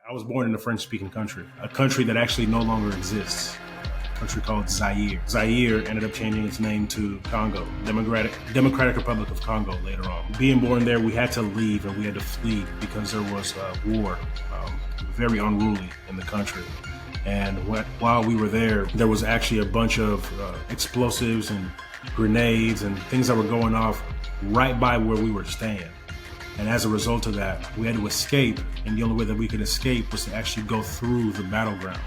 I was born in a French-speaking country, a country that actually no longer exists, a country called Zaire. Zaire ended up changing its name to Congo, Democratic Republic of Congo later on. Being born there, we had to leave and we had to flee because there was war, very unruly in the country. And while we were there was actually a bunch of explosives and grenades and things that were going off right by where we were staying. And as a result of that, we had to escape, and the only way that we could escape was to actually go through the battleground.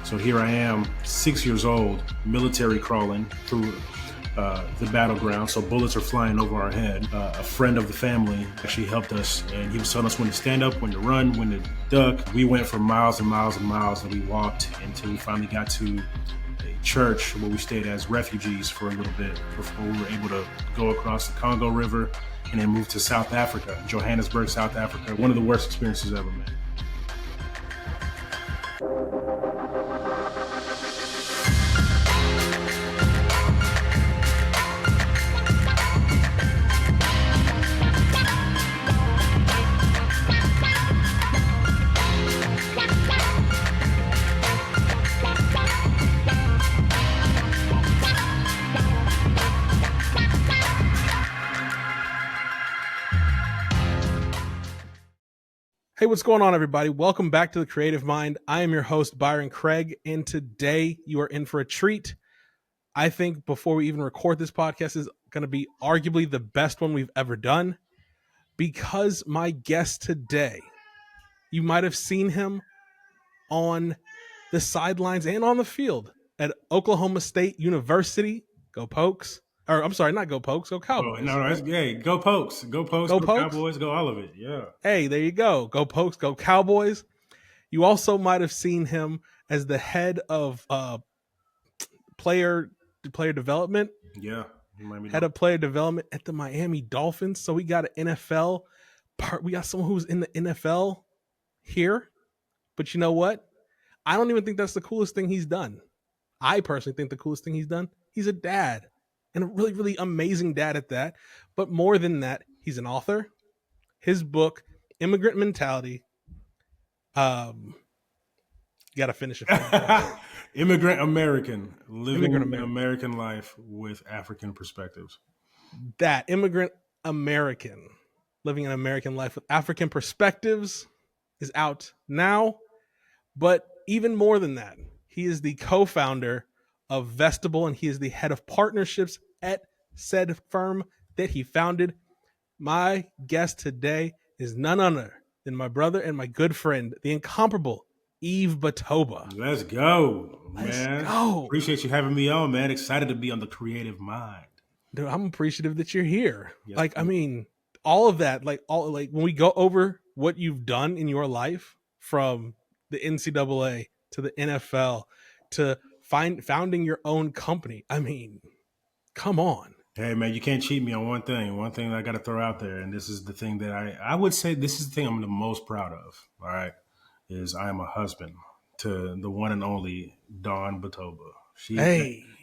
So here I am, 6 years old, military crawling through the battleground. So bullets are flying over our head. A friend of the family actually helped us, and he was telling us when to stand up, when to run, when to duck. We went for miles and miles and miles, and we walked until we finally got to a church where we stayed as refugees for a little bit before we were able to go across the Congo River and then moved to South Africa, Johannesburg, South Africa. One of the worst experiences ever, man. Hey, what's going on, everybody? Welcome back to The Creative Mind. I am your host, Byron Craig, and today you are in for a treat. I think before we even record this podcast is going to be arguably the best one we've ever done, because my guest today, you might have seen him on the sidelines and on the field at Oklahoma State University. Go Pokes. Or I'm sorry, not Go Pokes, go Cowboys. Oh, no, hey, go Pokes. Go Pokes, Go go Pokes? Cowboys, go all of it, yeah. Hey, there you go. Go Pokes, go Cowboys. You also might have seen him as the head of player development. Yeah. Head of player development at the Miami Dolphins. So we got an NFL we got someone who's in the NFL here. But you know what? I don't even think that's the coolest thing he's done. I personally think the coolest thing he's done, he's a dad. And a really, really amazing dad at that. But more than that, he's an author. His book, Immigrant Mentality. You got to finish it. Immigrant American, living American life with African perspectives. That Immigrant American, living an American life with African perspectives, is out now. But even more than that, he is the co-founder of Vestable, and he is the head of partnerships at said firm that he founded. My guest today is none other than my brother and my good friend, the incomparable Yves Batoba. Let's go, man. Let's go. Appreciate you having me on, man. Excited to be on The Creative Mind. Dude, I'm appreciative that you're here. Yes, I mean, all of that, when we go over what you've done in your life, from the NCAA to the NFL to founding your own company. I mean, come on. Hey, man, you can't cheat me on one thing. One thing that I got to throw out there, and this is the thing that I would say this is the thing I'm the most proud of, all right, is I am a husband to the one and only Dawn Batoba.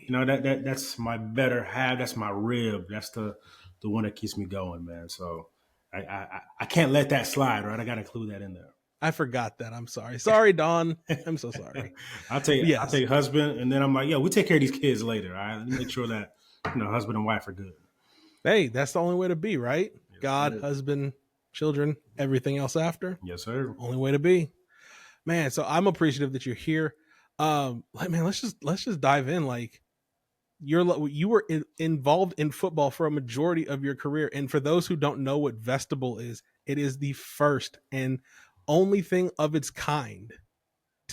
That's my better half. That's my rib. That's the one that keeps me going, man. So I can't let that slide, right? I got to include that in there. I forgot that. I'm sorry. Sorry, Dawn. I'm so sorry. I'll take husband, and then I'm like, we'll take care of these kids later. All right, let me make sure that husband and wife are good. Hey, that's the only way to be, right? Yes, God, sir. husband, children, everything else after. Yes, sir. Only way to be, man. So I'm appreciative that you're here. Let's just dive in. Like, you were involved in football for a majority of your career, and for those who don't know what Vestable is, it is the first and only thing of its kind.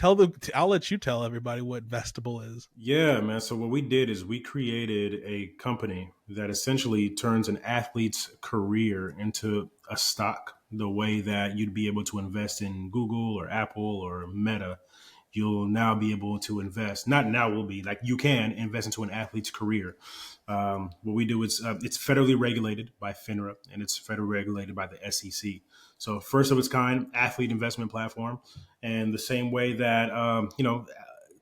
I'll let you tell everybody what Vestable is. Yeah, man. So what we did is we created a company that essentially turns an athlete's career into a stock, the way that you'd be able to invest in Google or Apple or Meta. You'll now be able to invest. Not now will be like you can invest into an athlete's career. What we do is it's federally regulated by FINRA, and it's federally regulated by the SEC. So first of its kind athlete investment platform. And the same way that,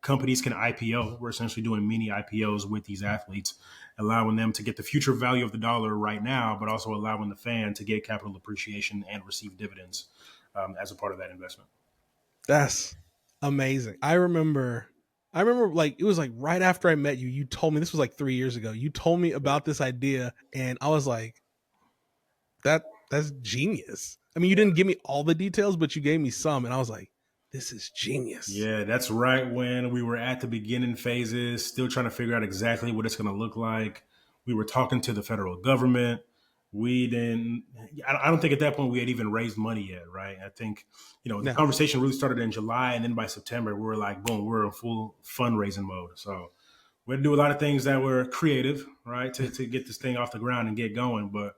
companies can IPO, we're essentially doing mini IPOs with these athletes, allowing them to get the future value of the dollar right now, but also allowing the fan to get capital appreciation and receive dividends as a part of that investment. That's amazing. I remember like it was like right after I met you, you told me this was like 3 years ago. You told me Yeah. about this idea and I was like, that's genius. I mean, you didn't give me all the details, but you gave me some, and I was like, this is genius. Yeah, that's right when we were at the beginning phases, still trying to figure out exactly what it's going to look like. We were talking to the federal government. We didn't, I don't think at that point we had even raised money yet, right? I think, the No, conversation really started in July. And then by September, we were like, boom, we're in full fundraising mode. So we had to do a lot of things that were creative, right, to get this thing off the ground and get going. But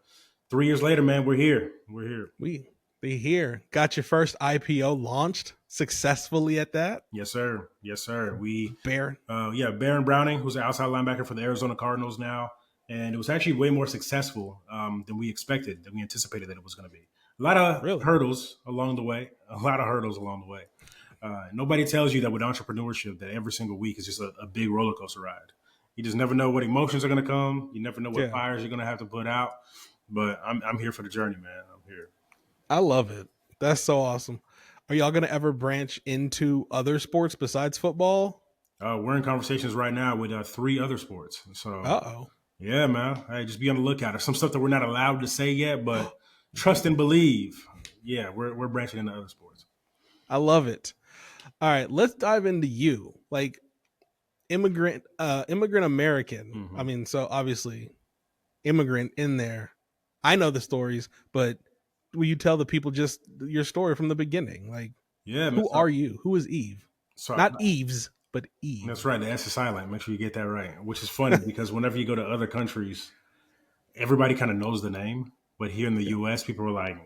3 years later, man, we're here. We're here. we be here. Got your first IPO launched successfully at that. Yes, sir. Yes, sir. Bear. Yeah, Baron Browning, who's an outside linebacker for the Arizona Cardinals now, and it was actually way more successful than we expected, than we anticipated that it was going to be. A lot of Really? hurdles along the way. A lot of hurdles along the way. Nobody tells you that with entrepreneurship, that every single week is just a big roller coaster ride. You just never know what emotions are going to come. You never know what Yeah. fires you're going to have to put out. But I'm here for the journey, man. I'm here. I love it. That's so awesome. Are y'all gonna ever branch into other sports besides football? We're in conversations right now with three other sports. So Uh yeah, man. Hey, just be on the lookout. There's some stuff that we're not allowed to say yet, but oh. trust and believe. Yeah, we're branching into other sports. I love it. All right, let's dive into you. Like immigrant American. I Hmm. mean, so obviously immigrant in there. I know the stories, but will you tell the people just your story from the beginning? Like, Yeah, man. who are you? Who is Eve? So Not Eves, but that's Eve. right. The S is silent. Make sure you get that right. Which is funny because whenever you go to other countries, everybody kind of knows the name, but here in the Yeah. U.S., people are like,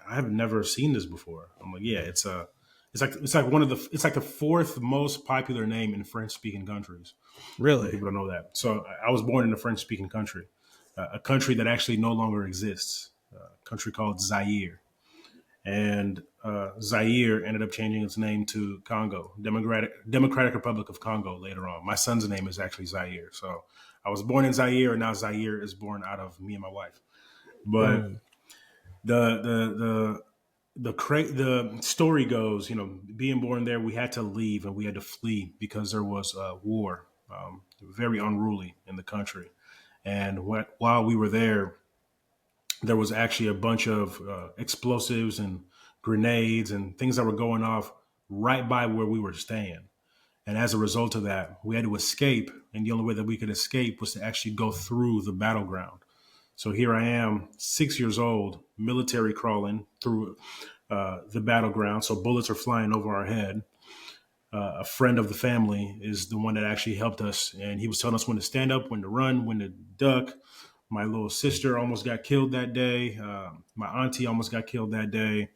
"I've never seen this before." I'm like, "Yeah, it's like one of the it's like the fourth most popular name in French speaking countries." Really? People don't know that. So I was born in a French speaking country, a country that actually no longer exists, a country called Zaire. And Zaire ended up changing its name to Congo, Democratic Republic of Congo later on. My son's name is actually Zaire. So I was born in Zaire, and now Zaire is born out of me and my wife. But Boom. the the the the story goes, being born there, we had to leave and we had to flee because there was war, very unruly in the country. And while we were there was actually a bunch of explosives and grenades and things that were going off right by where we were staying. And as a result of that, we had to escape. And the only way that we could escape was to actually go through the battleground. So here I am, 6 years old, military crawling through the battleground. So bullets are flying over our head. A friend of the family is the one that actually helped us, and he was telling us when to stand up, when to run, when to duck. My little sister almost got killed that day. My auntie almost got killed that day.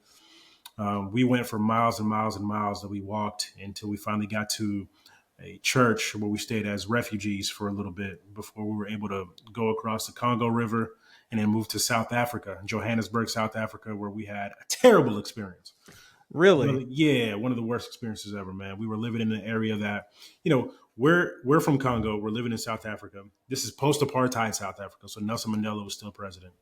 We went for miles and miles and miles that we walked until we finally got to a church where we stayed as refugees for a little bit before we were able to go across the Congo River and then move to South Africa, Johannesburg, South Africa, where we had a terrible experience. Really? Yeah, one of the worst experiences ever, man. We were living in an area that, we're from Congo. We're living in South Africa. This is post-apartheid South Africa, so Nelson Mandela was still president.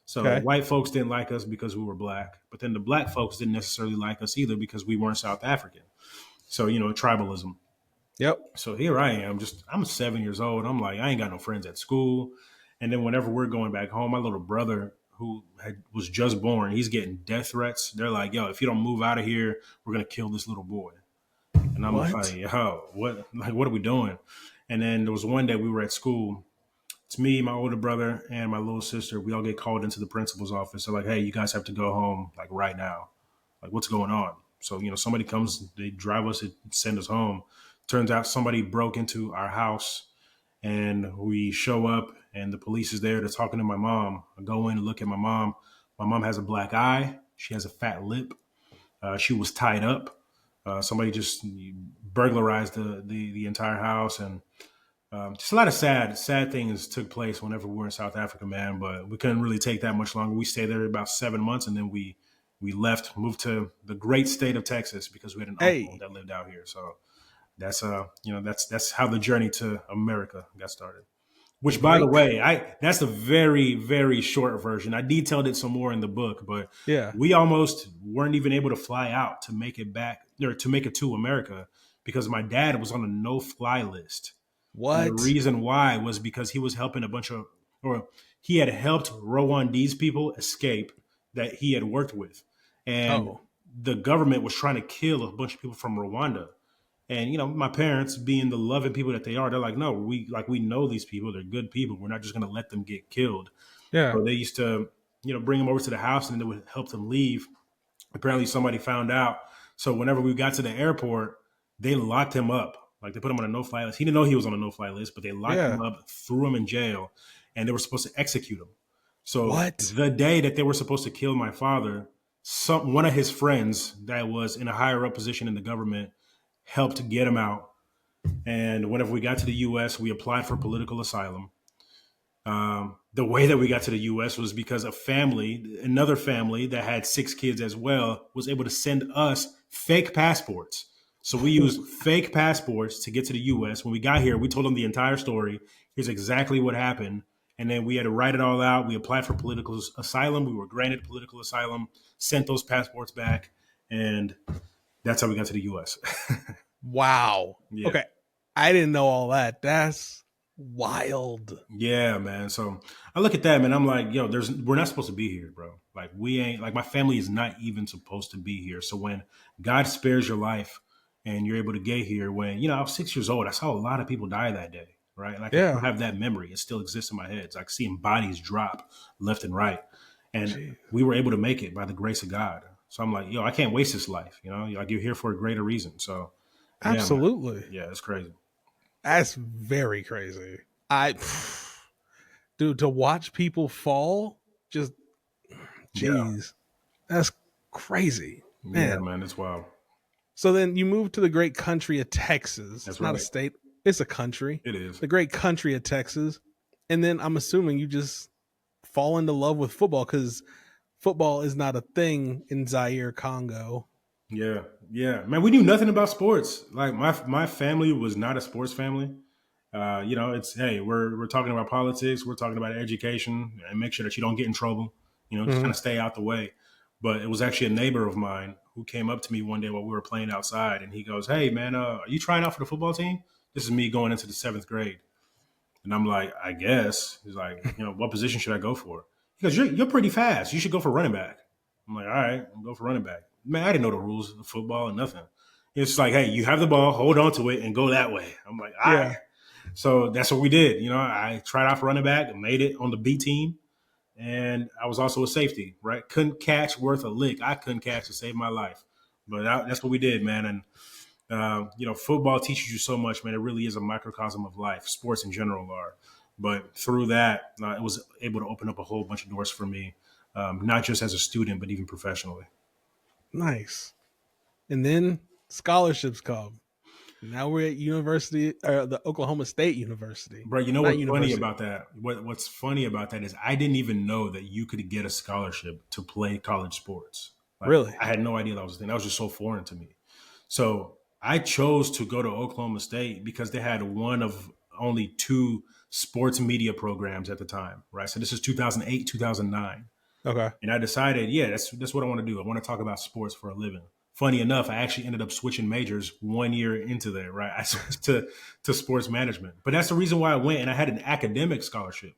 So the Okay. white folks didn't like us because we were black, but then the black folks didn't necessarily like us either because we weren't South African. So tribalism. Yep. So here I am, I'm 7 years old. I'm like, I ain't got no friends at school. And then whenever we're going back home, my little brother who was just born, he's getting death threats. They're like, yo, if you don't move out of here, we're gonna kill this little boy. And I'm like, What? yo, what are we doing? And then there was one day we were at school. It's me, my older brother, and my little sister. We all get called into the principal's office. They're like, hey, you guys have to go home like right now. Like, what's going on? So, somebody comes, they drive us and send us home. Turns out somebody broke into our house, and we show up and the police is there. They're talking to my mom. I go in and look at my mom. My mom has a black eye. She has a fat lip. She was tied up. Somebody just burglarized the entire house, and just a lot of sad things took place whenever we were in South Africa, man. But we couldn't really take that much longer. We stayed there about 7 months, and then we left, moved to the great state of Texas because we had an uncle Hey, that lived out here. So that's that's how the journey to America got started. The Which, by the great, way, I that's a very, very short version. I detailed it some more in the book, but yeah. we almost weren't even able to fly out to make it back or to make it to America because my dad was on a no-fly list. And the What? reason why was because he was helping a bunch of, or he had helped Rwandese people escape that he had worked with. And Oh, the government was trying to kill a bunch of people from Rwanda. And my parents, being the loving people that they are, they're like, no, we know these people. They're good people. We're not just going to let them get killed. yeah, So they used to, bring them over to the house, and they would help them leave. Apparently, somebody found out. So whenever we got to the airport, they locked him up. Like they put him on a no-fly list. He didn't know he was on a no-fly list, but they locked yeah. him up, threw him in jail, and they were supposed to execute him. So What? the day that they were supposed to kill my father, one of his friends that was in a higher up position in the government helped get him out. And whenever we got to the U.S., we applied for political asylum. The way that we got to the U.S. was because another family that had 6 kids as well, was able to send us fake passports. So we used fake passports to get to the U.S. When we got here, we told them the entire story. Here's exactly what happened. And then we had to write it all out. We applied for political asylum. We were granted political asylum, sent those passports back, and that's how we got to the U.S. Wow. Yeah. Okay. I didn't know all that. That's wild. Yeah, man. So I look at that, man. I'm like, yo, we're not supposed to be here, bro. Like we ain't like my family is not even supposed to be here. So when God spares your life and you're able to get here, when I was 6 years old, I saw a lot of people die that day, right? And I can still Yeah. have that memory. It still exists in my head. It's like seeing bodies drop left and right, and Gee. we were able to make it by the grace of God. So I'm like, yo, I can't waste this life. Like you're here for a greater reason. So yeah, man. Absolutely. Yeah, it's crazy. That's very crazy. Dude, to watch people fall, just, Yeah, jeez, that's crazy, yeah, man. man. It's wild. So then you move to the great country of Texas. That's It's not a right. state, it's a country. It is. The great country of Texas. And then I'm assuming you just fall into love with football because football is not a thing in Zaire, Congo. Yeah, yeah, man. We knew nothing about sports. Like my family was not a sports family. It's hey, we're talking about politics, we're talking about education, and make sure that you don't get in trouble. Just kind Mhm. of stay out the way. But it was actually a neighbor of mine who came up to me one day while we were playing outside, and he goes, "Hey, man, are you trying out for the football team?" This is me going into the 7th grade, and I'm like, "I guess." He's like, "What position should I go for?" He goes, "You're pretty fast. You should go for running back." I'm like, "All right, I'll go for running back." Man, I didn't know the rules of football and nothing. It's like, hey, you have the ball, hold on to it, and go that way. I'm like, all right. Yeah. So that's what we did. I tried out for running back and made it on the B team. And I was also a safety, right? Couldn't catch worth a lick. I couldn't catch to save my life. But that's what we did, man. And, football teaches you so much, man. It really is a microcosm of life. Sports in general are. But through that, it was able to open up a whole bunch of doors for me, not just as a student, but even professionally. Nice. And then scholarships come. Now we're at the Oklahoma State University. Bro, you know Not what's funny university. about that? What's funny about that is I didn't even know that you could get a scholarship to play college sports. Like Really? I had no idea that was a thing. That was just so foreign to me. So I chose to go to Oklahoma State because they had one of only two sports media programs at the time, right? So this is 2008, 2009. Okay. And I decided, yeah, that's what I want to do. I want to talk about sports for a living. Funny enough, I actually ended up switching majors 1 year into there, right? I switched to sports management. But that's the reason why I went, and I had an academic scholarship.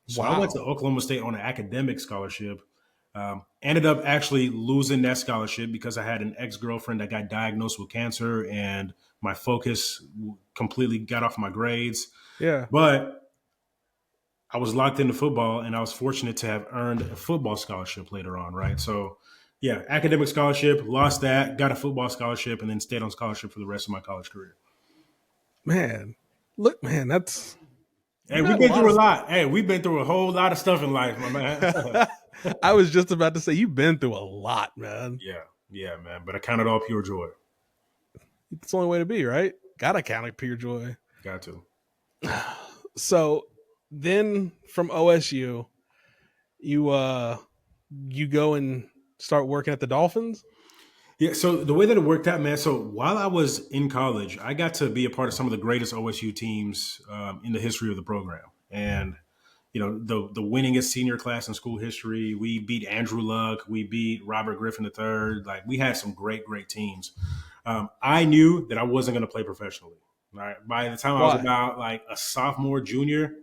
So I went to Wow. Oklahoma State on an academic scholarship. Ended up actually losing that scholarship because I had an ex-girlfriend that got diagnosed with cancer, and my focus completely got off my grades. Yeah. But I was locked into football, and I was fortunate to have earned a football scholarship later on, right? So, yeah, academic scholarship, lost that, got a football scholarship, and then stayed on scholarship for the rest of my college career. Man. Look, man, that's Hey, you we've got a been lot through a of lot. Hey, we've been through a whole lot of stuff in life, my man. I was just about to say you've been through a lot, man. Yeah, yeah, man. But I count it all pure joy. It's the only way to be, right? Gotta count it pure joy. Got to. So then from OSU, you you go and start working at the Dolphins? Yeah, so the way that it worked out, man. So while I was in college, I got to be a part of some of the greatest OSU teams in the history of the program. and the winningest senior class in school history. We beat Andrew Luck. We beat Robert Griffin III. Like we had some great teams. I knew that I wasn't going to play professionally. Right. By the time I was Why? about like a sophomore, junior,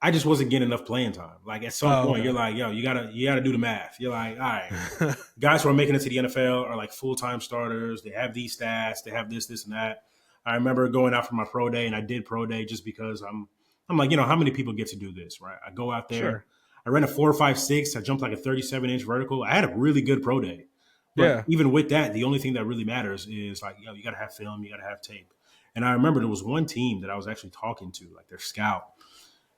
I just wasn't getting enough playing time. Like at some Oh, point, you're okay. like, yo, you gotta do the math. You're like, all right, guys who are making it to the NFL are like full time starters. They have these stats. They have this, and that. I remember going out for my pro day, and I did pro day just because I'm like, how many people get to do this, right? I go out there, Sure. I ran a 4.56. I jumped like a 37-inch vertical. I had a really good pro day, but Yeah. even with that, the only thing that really matters is like, you gotta have film, you gotta have tape. And I remember there was one team that I was actually talking to, like their scout,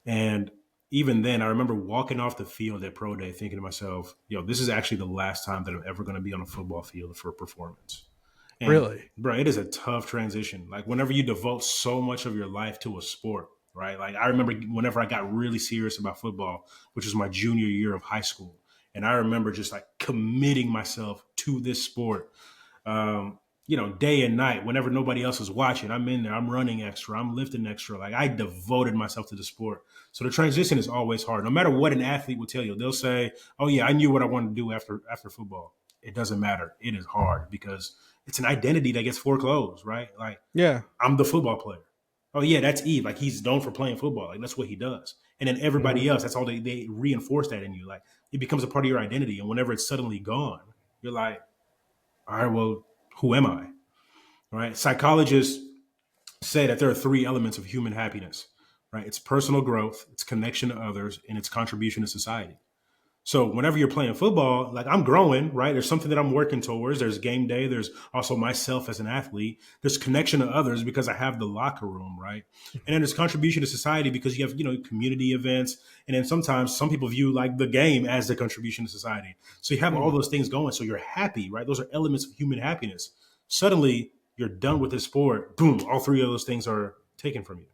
and even then, I remember walking off the field at pro day thinking to myself, this is actually the last time that I'm ever going to be on a football field for a performance. And Really? bro, it is a tough transition. Like whenever you devote so much of your life to a sport, right? Like I remember whenever I got really serious about football, which was my junior year of high school. And I remember just like committing myself to this sport. Day and night, whenever nobody else is watching, I'm in there, I'm running extra, I'm lifting extra. Like I devoted myself to the sport. So the transition is always hard. No matter what an athlete will tell you, they'll say, "Oh yeah, I knew what I wanted to do after football." It doesn't matter. It is hard because it's an identity that gets foreclosed, right? Like Yeah. I'm the football player. Oh yeah, that's Eve. Like he's known for playing football. Like that's what he does. And then Hmm. everybody else, that's all they reinforce that in you. Like it becomes a part of your identity. And whenever it's suddenly gone, you're like, all right, well, who am I? Right? Psychologists say that there are three elements of human happiness, right? It's personal growth, it's connection to others, and it's contribution to society. So whenever you're playing football, like I'm growing, right? There's something that I'm working towards. There's game day. There's also myself as an athlete. There's connection to others because I have the locker room, right? And then there's contribution to society because you have, community events. And then sometimes some people view like the game as the contribution to society. So you have all Mm. those things going. So you're happy, right? Those are elements of human happiness. Suddenly you're done with this sport. Boom, all three of those things are taken from you.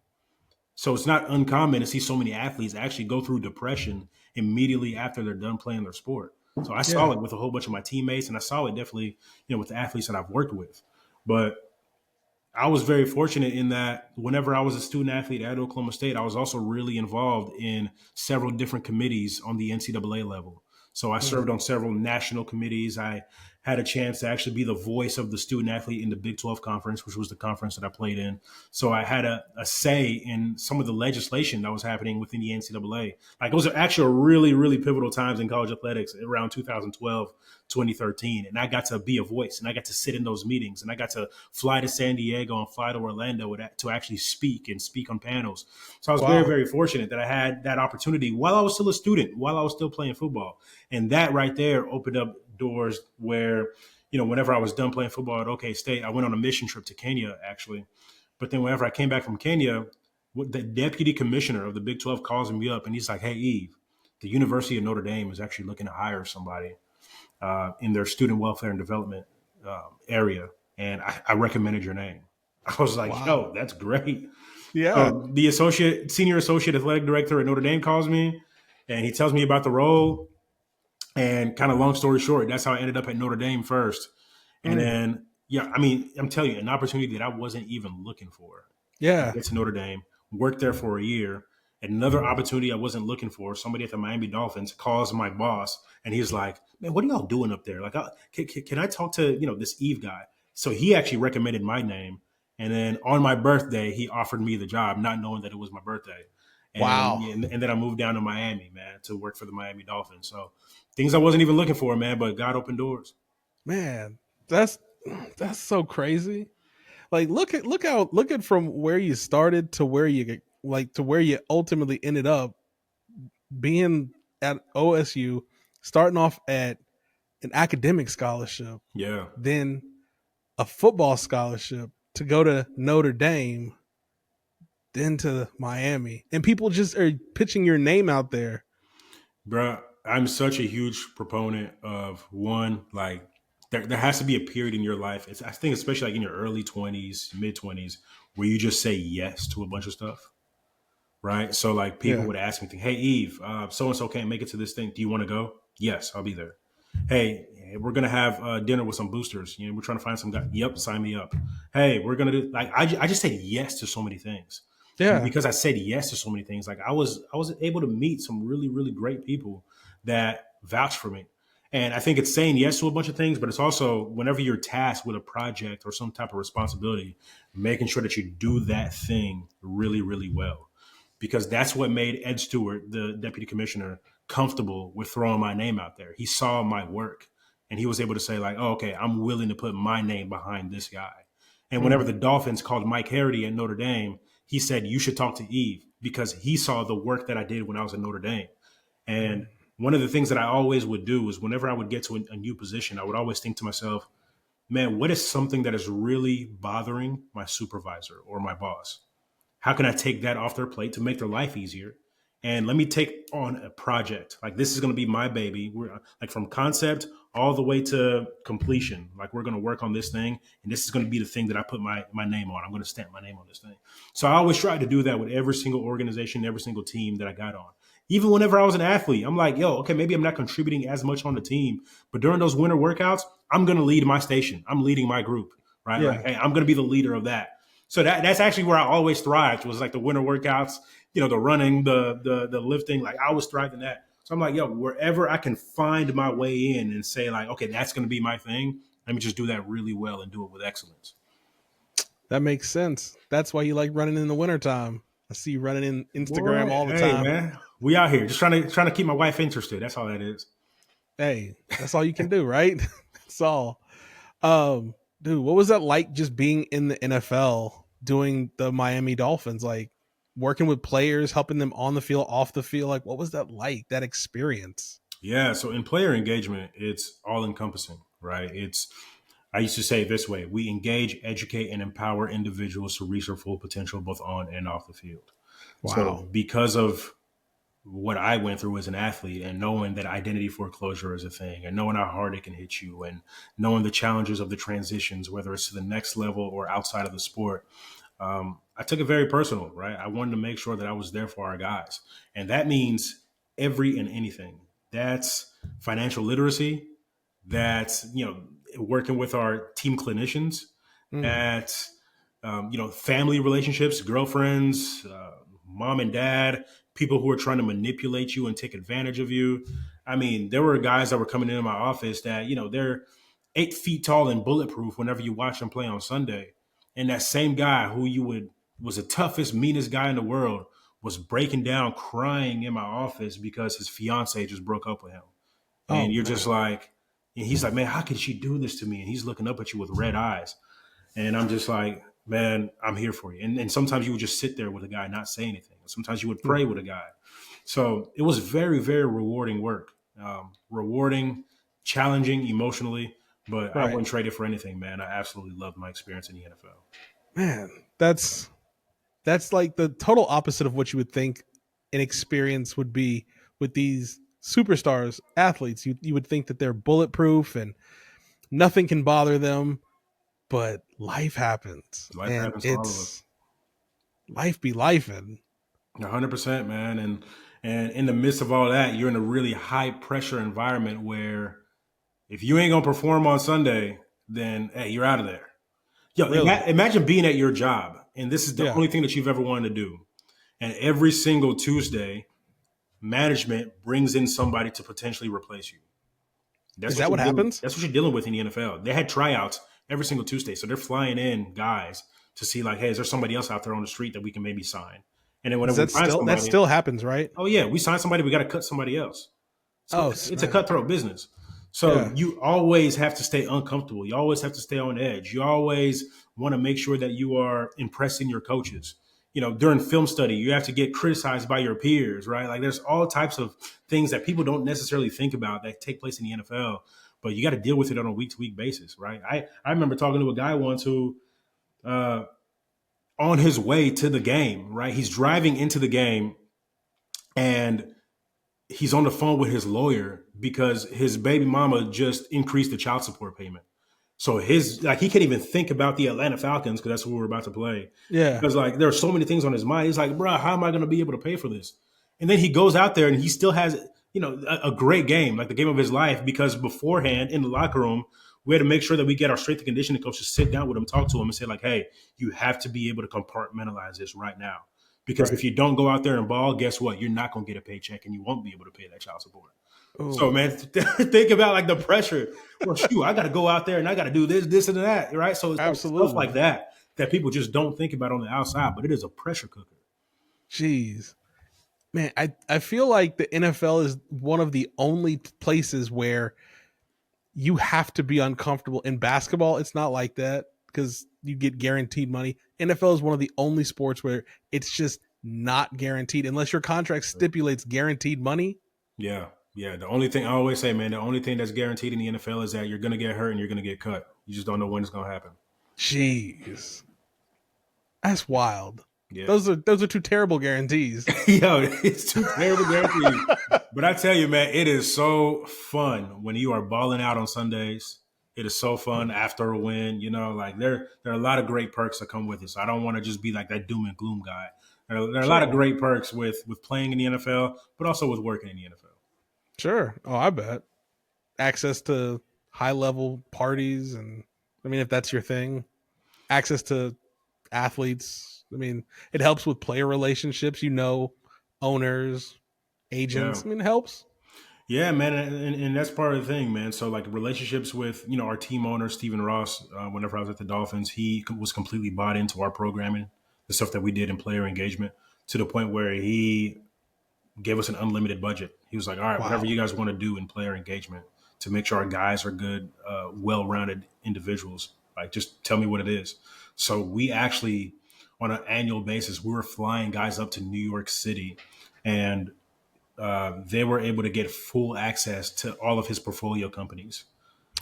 So it's not uncommon to see so many athletes actually go through depression immediately after they're done playing their sport. So I saw Yeah. it with a whole bunch of my teammates, and I saw it definitely, with the athletes that I've worked with. But I was very fortunate in that whenever I was a student athlete at Oklahoma State, I was also really involved in several different committees on the NCAA level. So I Mm. served on several national committees. I had a chance to actually be the voice of the student athlete in the Big 12 conference, which was the conference that I played in. So I had a say in some of the legislation that was happening within the NCAA. Like those are actually really pivotal times in college athletics around 2012, 2013. And I got to be a voice and I got to sit in those meetings and I got to fly to San Diego and fly to Orlando to actually speak on panels. So I was very, Wow. very fortunate that I had that opportunity while I was still a student, while I was still playing football. And that right there opened up doors where, whenever I was done playing football at OK State, I went on a mission trip to Kenya, actually. But then whenever I came back from Kenya, the deputy commissioner of the Big 12 calls me up and he's like, "Hey, Eve, the University of Notre Dame is actually looking to hire somebody in their student welfare and development area. And I recommended your name." I was like, Wow. "Yo, that's great." Yeah. So the senior associate athletic director at Notre Dame calls me and he tells me about the role. And kind of long story short, that's how I ended up at Notre Dame first. And Mm. then, yeah, I mean, I'm telling you, an opportunity that I wasn't even looking for. I Yeah. get to Notre Dame, worked there for a year. Another opportunity I wasn't looking for. Somebody at the Miami Dolphins calls my boss, and he's like, "Man, what are y'all doing up there? Like, can I talk to this Eve guy?" So he actually recommended my name, and then on my birthday, he offered me the job, not knowing that it was my birthday. And Wow. yeah, and then I moved down to Miami, man, to work for the Miami Dolphins. So things I wasn't even looking for, man, but God opened doors. Man, that's that's so crazy. Like look at from where you started to where you to where you ultimately ended up being at OSU, starting off at an academic scholarship, Yeah, then a football scholarship to go to Notre Dame, then to Miami. And people just are pitching your name out there. bro, I'm such a huge proponent of one, like there has to be a period in your life. I think especially like in your early 20s, mid 20s, where you just say yes to a bunch of stuff, right? So like people Yeah. would ask me, "Hey Eve, so and so can't make it to this thing. Do you want to go?" Yes, I'll be there. Hey, we're gonna have dinner with some boosters. We're trying to find some guy. Yep, sign me up. Hey, we're gonna do like I just said yes to so many things. Yeah. because I said yes to so many things, like I was able to meet some really, really great people that vouch for me. And I think it's saying yes to a bunch of things, but it's also whenever you're tasked with a project or some type of responsibility, making sure that you do that thing really, really well. Because that's what made Ed Stewart, the deputy commissioner, comfortable with throwing my name out there. He saw my work and he was able to say, like, oh, okay, I'm willing to put my name behind this guy. And whenever Mm. the Dolphins called Mike Harity at Notre Dame, he said, you should talk to Yves because he saw the work that I did when I was at Notre Dame. And one of the things that I always would do is whenever I would get to a new position, I would always think to myself, man, what is something that is really bothering my supervisor or my boss? How can I take that off their plate to make their life easier? And let me take on a project. Like this is going to be my baby. We're like from concept all the way to completion. Like we're going to work on this thing, and this is going to be the thing that I put my name on. I'm going to stamp my name on this thing. So I always try to do that with every single organization, every single team that I got on. Even whenever I was an athlete, I'm like, yo, okay, maybe I'm not contributing as much on the team, but during those winter workouts, I'm going to lead my station. I'm leading my group, right? Yeah. Like, hey, I'm going to be the leader of that. So that's actually where I always thrived was like the winter workouts, the running, the lifting. Like I always thrived in that. So I'm like, yo, wherever I can find my way in and say like, okay, that's going to be my thing. Let me just do that really well and do it with excellence. That makes sense. That's why you like running in the wintertime. I see you running in Instagram Boy, all the hey time. man, we out here just trying to keep my wife interested. That's all that is. Hey, that's all you can do, right? That's all. Dude, what was that like just being in the NFL doing the Miami Dolphins? Like working with players, helping them on the field, off the field. Like what was that like, that experience? Yeah. So in player engagement, it's all encompassing, right? I used to say it this way: we engage, educate, and empower individuals to reach their full potential, both on and off the field. So Wow. because of what I went through as an athlete and knowing that identity foreclosure is a thing and knowing how hard it can hit you and knowing the challenges of the transitions, whether it's to the next level or outside of the sport, I took it very personal, right? I wanted to make sure that I was there for our guys. And that means every and anything. That's financial literacy. That's, working with our team clinicians. Mm. That's, family relationships, girlfriends, mom and dad, people who are trying to manipulate you and take advantage of you. I mean, there were guys that were coming into my office that, they're 8 feet tall and bulletproof whenever you watch them play on Sunday. And that same guy who was the toughest, meanest guy in the world was breaking down, crying in my office because his fiance just broke up with him. And Oh you're just man. like, and he's like, man, how could she do this to me? And he's looking up at you with red eyes. And I'm just like, man, I'm here for you. And sometimes you would just sit there with a guy, not say anything. Sometimes you would Mm. pray with a guy. So it was very, very rewarding work. Rewarding, challenging emotionally, but I Right. wouldn't trade it for anything, man. I absolutely loved my experience in the NFL. Man, that's like the total opposite of what you would think an experience would be with these superstars, athletes. You would think that they're bulletproof and nothing can bother them, but life happens Life and happens to all of us. it's life be life and 100%, man. And in the midst of all that, you're in a really high pressure environment where if you ain't gonna perform on Sunday, then hey, you're out of there. Yo, really. imagine being at your job, and this is the Yeah. only thing that you've ever wanted to do. And every single Tuesday, management brings in somebody to potentially replace you. Is that what happens? That's what you're dealing with in the NFL. They had tryouts every single Tuesday, so they're flying in guys to see like, hey, is there somebody else out there on the street that we can maybe sign? And then Is whenever we that find still that somebody, still happens, right? oh yeah, we sign somebody, we got to cut somebody else. So Oh it's a snap. cutthroat business. So Yeah. you always have to stay uncomfortable. You always have to stay on edge. You always want to make sure that you are impressing your coaches. During film study, you have to get criticized by your peers, right? Like there's all types of things that people don't necessarily think about that take place in the NFL, but you got to deal with it on a week to week basis, right? I remember talking to a guy once who, uh, on his way to the game, right? He's driving into the game and he's on the phone with his lawyer because his baby mama just increased the child support payment. So he can't even think about the Atlanta Falcons because that's who we're about to play. Yeah. Because like there are so many things on his mind. He's like, bro, how am I going to be able to pay for this? And then he goes out there and he still has, a great game, like the game of his life, because beforehand in the locker room, we had to make sure that we get our strength and conditioning coach to sit down with him, talk to him and say like, hey, you have to be able to compartmentalize this right now. Because Right. if you don't go out there and ball, guess what? You're not going to get a paycheck and you won't be able to pay that child support. So, Oh, man, think about like the pressure. Well, shoot, I got to go out there and I got to do this, and that, right? So it's like stuff like absolutely. that people just don't think about on the outside, but it is a pressure cooker. Jeez. Man, I feel like the NFL is one of the only places where you have to be uncomfortable. In basketball, it's not like that because you get guaranteed money. NFL is one of the only sports where it's just not guaranteed unless your contract stipulates guaranteed money. Yeah, yeah. The only thing I always say, man, the only thing that's guaranteed in the NFL is that you're going to get hurt and you're going to get cut. You just don't know when it's going to happen. Jeez. That's wild. Yeah. Those are two terrible guarantees. Yo, it's too terrible guaranteed. But I tell you, man, it is so fun when you are balling out on Sundays. It is so fun after a win. You know, like there are a lot of great perks that come with it. So I don't want to just be like that doom and gloom guy. There are a lot of Sure. great perks with playing in the NFL, but also with working in the NFL. Sure. Oh, I bet. Access to high level parties and I mean if that's your thing, access to athletes. I mean, it helps with player relationships, owners, Yeah. agents. I mean, it helps. Yeah, man, and that's part of the thing, man. So like relationships with our team owner Stephen Ross. Whenever I was at the Dolphins, he was completely bought into our programming, the stuff that we did in player engagement, to the point where he gave us an unlimited budget. He was like, "All right, whatever Wow. you guys want to do in player engagement to make sure our guys are good, well-rounded individuals, like just tell me what it is." So we actually, on an annual basis, we were flying guys up to New York City, and they were able to get full access to all of his portfolio companies.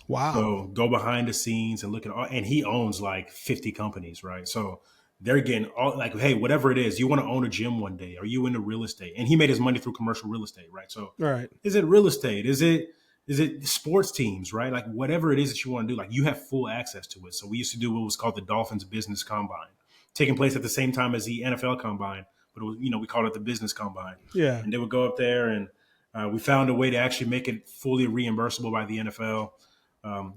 Wow. So go behind the scenes and look at all, and he owns like 50 companies, right? So they're getting all like, hey, whatever it is, you want to own a gym one day, are you into real estate? And he made his money through commercial real estate, right? So All right. is it real estate? Is it sports teams, right? Like whatever it is that you want to do, like you have full access to it. So we used to do what was called the Dolphins Business Combine, taking place at the same time as the NFL Combine, but it was, we called it the Business Combine. Yeah. And they would go up there, and we found a way to actually make it fully reimbursable by the NFL.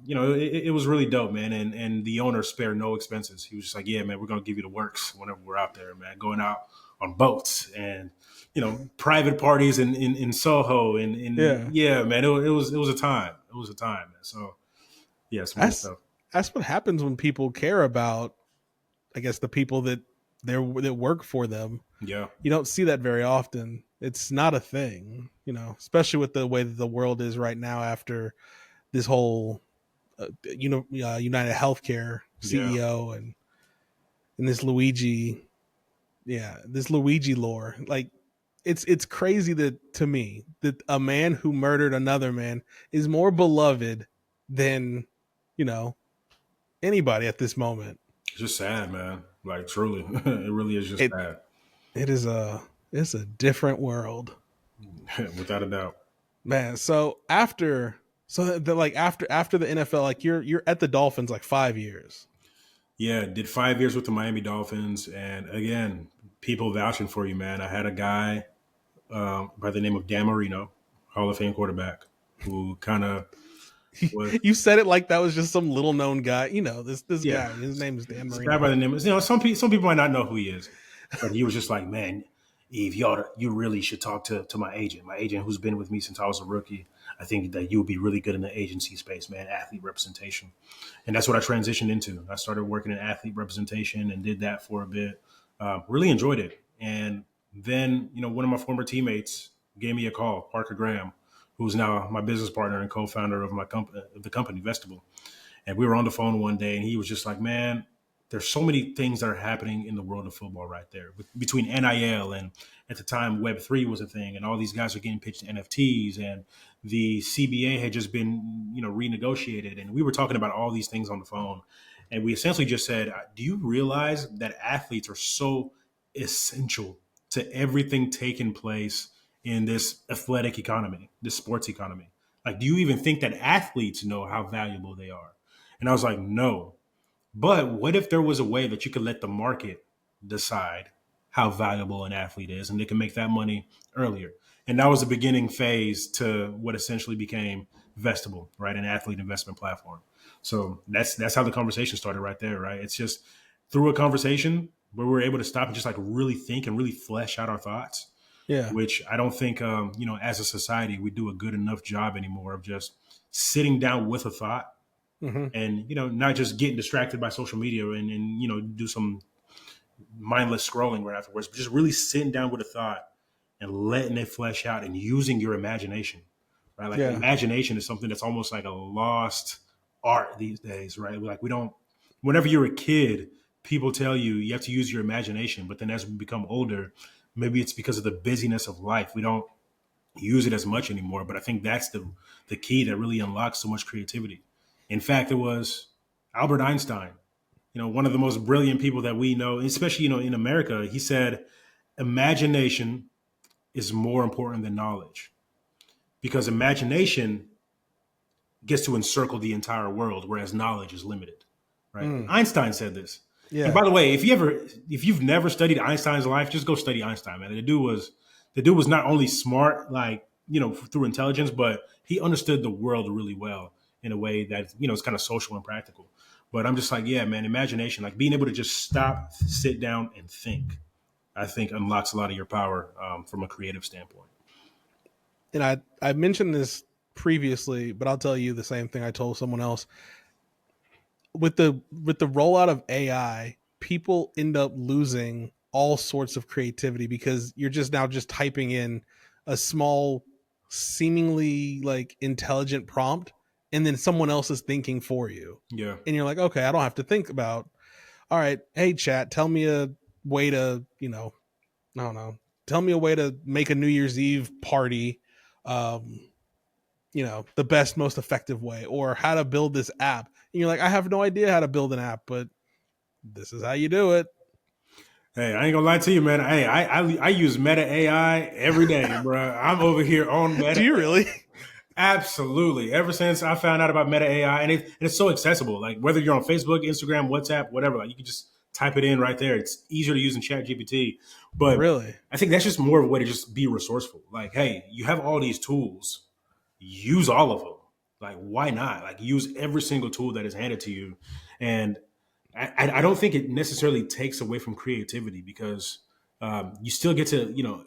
It was really dope, man. And the owner spared no expenses. He was just like, yeah, man, we're going to give you the works whenever we're out there, man, going out on boats and, private parties in Soho. And Yeah. yeah, man, it was a time. It was a time, man. So, yeah, some good That's stuff. that's what happens when people care about, I guess, the people that work for them. Yeah. You don't see that very often. It's not a thing, especially with the way that the world is right now after this whole United Healthcare Yeah. CEO and this Luigi lore. Like it's crazy that to me that a man who murdered another man is more beloved than you know anybody at this moment. It's just sad, man. Like, truly, it really is just It sad, it is a different world, without a doubt. man. After the NFL, like you're at the Dolphins like 5 years. Yeah, did 5 years with the Miami Dolphins, and again, people vouching for you, man. I had a guy by the name of Dan Marino, Hall of Fame quarterback, who kind of was, You said it like that was just some little known guy. This yeah, guy. His name is Dan this guy by Marino. the name of, some people might not know who he is, but he was just like, man, Eve, you really should talk to my agent who's been with me since I was a rookie. I think that you would be really good in the agency space, man, athlete representation. And that's what I transitioned into. I started working in athlete representation and did that for a bit. Really enjoyed it. And then, one of my former teammates gave me a call, Parker Graham, who's now my business partner and co-founder of the company, Vestibule. And we were on the phone one day, and he was just like, man, there's so many things that are happening in the world of football right there between NIL and at the time Web3 was a thing, and all these guys are getting pitched NFTs, and the CBA had just been, renegotiated. And we were talking about all these things on the phone. And we essentially just said, do you realize that athletes are so essential to everything taking place in this athletic economy, this sports economy? Like, do you even think that athletes know how valuable they are? And I was like, no. But what if there was a way that you could let the market decide how valuable an athlete is, and they can make that money earlier? And that was the beginning phase to what essentially became Vestibule, right? An athlete investment platform. So that's how the conversation started right there, right? It's just through a conversation, where we're able to stop and just like really think and really flesh out our thoughts, Yeah. which I don't think, as a society, we do a good enough job anymore of just sitting down with a thought Hmm. and, not just getting distracted by social media and do some mindless scrolling right afterwards, but just really sitting down with a thought and letting it flesh out and using your imagination, right? Like Yeah. imagination is something that's almost like a lost art these days, right? Like we don't, whenever you're a kid, people tell you you have to use your imagination, but then as we become older, maybe it's because of the busyness of life. We don't use it as much anymore, but I think that's the key that really unlocks so much creativity. In fact, it was Albert Einstein, one of the most brilliant people that we know, especially, in America. He said, imagination is more important than knowledge because imagination gets to encircle the entire world, whereas knowledge is limited. Right? Mm. Einstein said this. And Yeah. by the way, if you've never studied Einstein's life, just go study Einstein, man. The dude was not only smart, like, through intelligence, but he understood the world really well in a way that, is kind of social and practical. But I'm just like, yeah, man, imagination, like being able to just stop, sit down, and think, I think unlocks a lot of your power from a creative standpoint. And I mentioned this previously, but I'll tell you the same thing I told someone else. With the rollout of AI, people end up losing all sorts of creativity because you're just now just typing in a small, seemingly like intelligent prompt, and then someone else is thinking for you. Yeah. And you're like, okay, I don't have to think about, all right, hey chat, tell me a way to, I don't know, tell me a way to make a New Year's Eve party, um, the best, most effective way, or how to build this app. And you're like, I have no idea how to build an app, but this is how you do it. Hey, I ain't gonna lie to you, man. Hey, I use Meta AI every day, bro. I'm over here on Do Meta. you really? Absolutely. Ever since I found out about Meta AI, and it's so accessible. Like whether you're on Facebook, Instagram, WhatsApp, whatever, like you can just type it in right there. It's easier to use in Chat GPT. But Really? I think that's just more of a way to just be resourceful. Like, hey, you have all these tools, use all of them. Like, why not? Like, use every single tool that is handed to you. And I don't think it necessarily takes away from creativity because you still get to,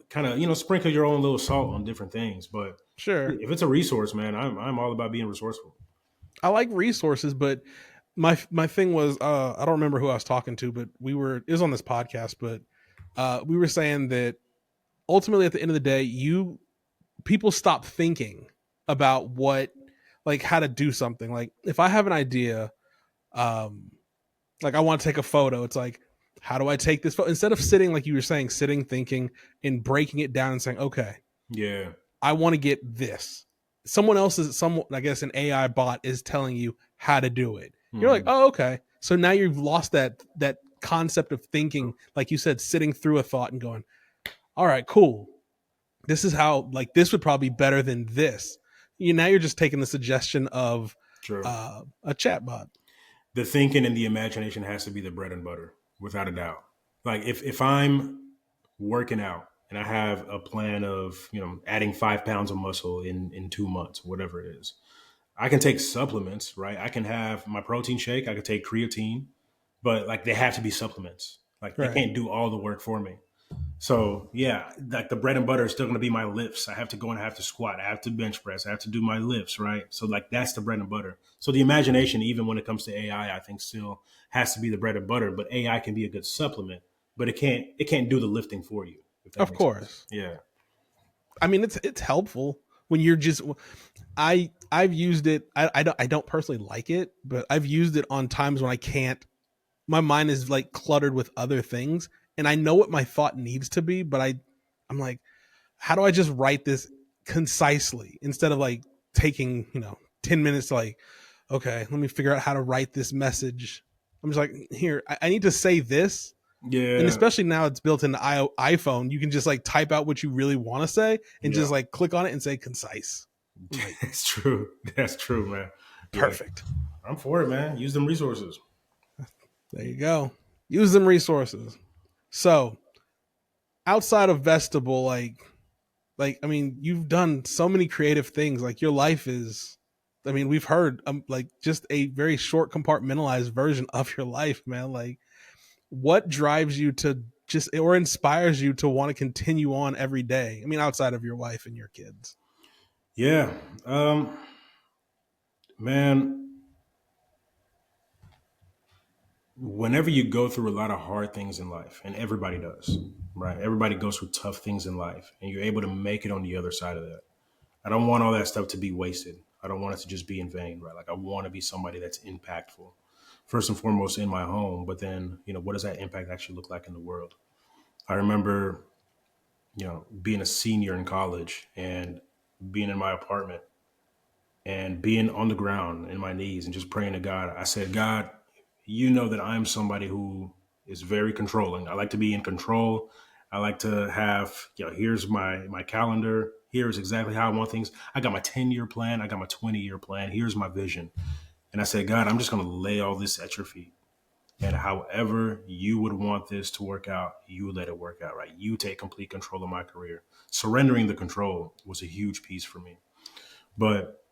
kind of, sprinkle your own little salt on different things. But Sure. if it's a resource, man, I'm all about being resourceful. I like resources, but my thing was, I don't remember who I was talking to, but it was on this podcast, but we were saying that ultimately at the end of the day, people stop thinking about like how to do something. Like if I have an idea, um, like I want to take a photo, it's like, how do I take this photo? Instead of sitting, like you were saying, sitting, thinking, and breaking it down and saying, okay, Yeah. I want to get this. I guess an AI bot is telling you how to do it. You're like, Hmm. oh, okay. So now you've lost that concept of thinking, like you said, sitting through a thought and going, all right, cool. This is how, like, this would probably be better than this. Now you're just taking the suggestion of True. a chatbot. The thinking and the imagination has to be the bread and butter, without a doubt. Like if I'm working out and I have a plan of, adding 5 pounds of muscle in 2 months, whatever it is, I can take supplements, right? I can have my protein shake, I can take creatine, but like they have to be supplements. Like they Right. can't do all the work for me. So yeah, like the bread and butter is still going to be my lifts. I have to go and I have to squat. I have to bench press. I have to do my lifts, right? So like that's the bread and butter. So the imagination, even when it comes to AI, I think still has to be the bread and butter. But AI can be a good supplement, but it can't do the lifting for you. If that Of makes sense. course. Yeah. I mean, it's helpful when you're just. I've used it. I don't personally like it, but I've used it on times when I can't. My mind is like cluttered with other things, and I know what my thought needs to be, but I'm like, how do I just write this concisely instead of like taking 10 minutes to like, okay, let me figure out how to write this message. I'm just like, here, I need to say this. And Yeah. especially now it's built into iPhone, you can just like type out what you really want to say and Yeah. just like click on it and say concise. I'm like, That's true. That's true, man. Yeah. perfect. I'm for it, man. Use them resources. There you go. Use them resources. So outside of Vestable, like I mean, you've done so many creative things. Like your life is, I mean, we've heard like just a very short compartmentalized version of your life, man. Like what drives you to just, or inspires you to want to continue on every day? I mean, outside of your wife and your kids. Yeah. Man, whenever you go through a lot of hard things in life, and everybody does, right? Everybody goes through tough things in life, and you're able to make it on the other side of that. I don't want all that stuff to be wasted. I don't want it to just be in vain, right? Like I want to be somebody that's impactful, first and foremost in my home, but then, what does that impact actually look like in the world? I remember, being a senior in college and being in my apartment and being on the ground in my knees and just praying to God. I said, God, you know that I'm somebody who is very controlling. I like to be in control. I like to have, here's my calendar. Here's exactly how I want things. I got my 10-year plan. I got my 20-year plan. Here's my vision. And I said, God, I'm just going to lay all this at your feet. And however you would want this to work out, you let it work out, right? You take complete control of my career. Surrendering the control was a huge piece for me. But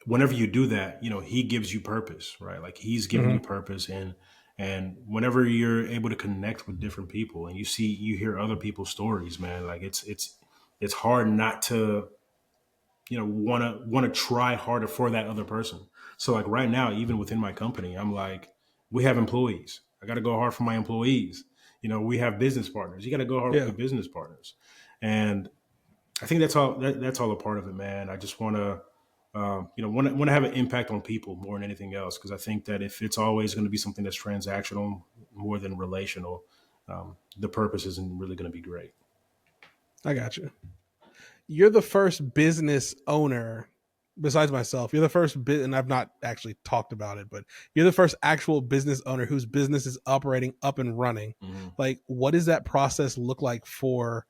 whenever you do that, he gives you purpose, right? Like he's giving Mm-hmm. you purpose, and whenever you're able to connect with different people and you hear other people's stories, man, like it's hard not to want to try harder for that other person. So like right now, even within my company, I'm like, we have employees. I got to go hard for my employees. We have business partners. You got to go hard for Yeah. your business partners, and I think that's all a part of it, man. I just want to, want to have an impact on people more than anything else. Because I think that if it's always going to be something that's transactional more than relational, the purpose isn't really going to be great. I got you. You're the first business owner besides myself. You're the first bit, and I've not actually talked about it, but you're the first actual business owner whose business is operating up and running. Hmm. Like, what does that process look like for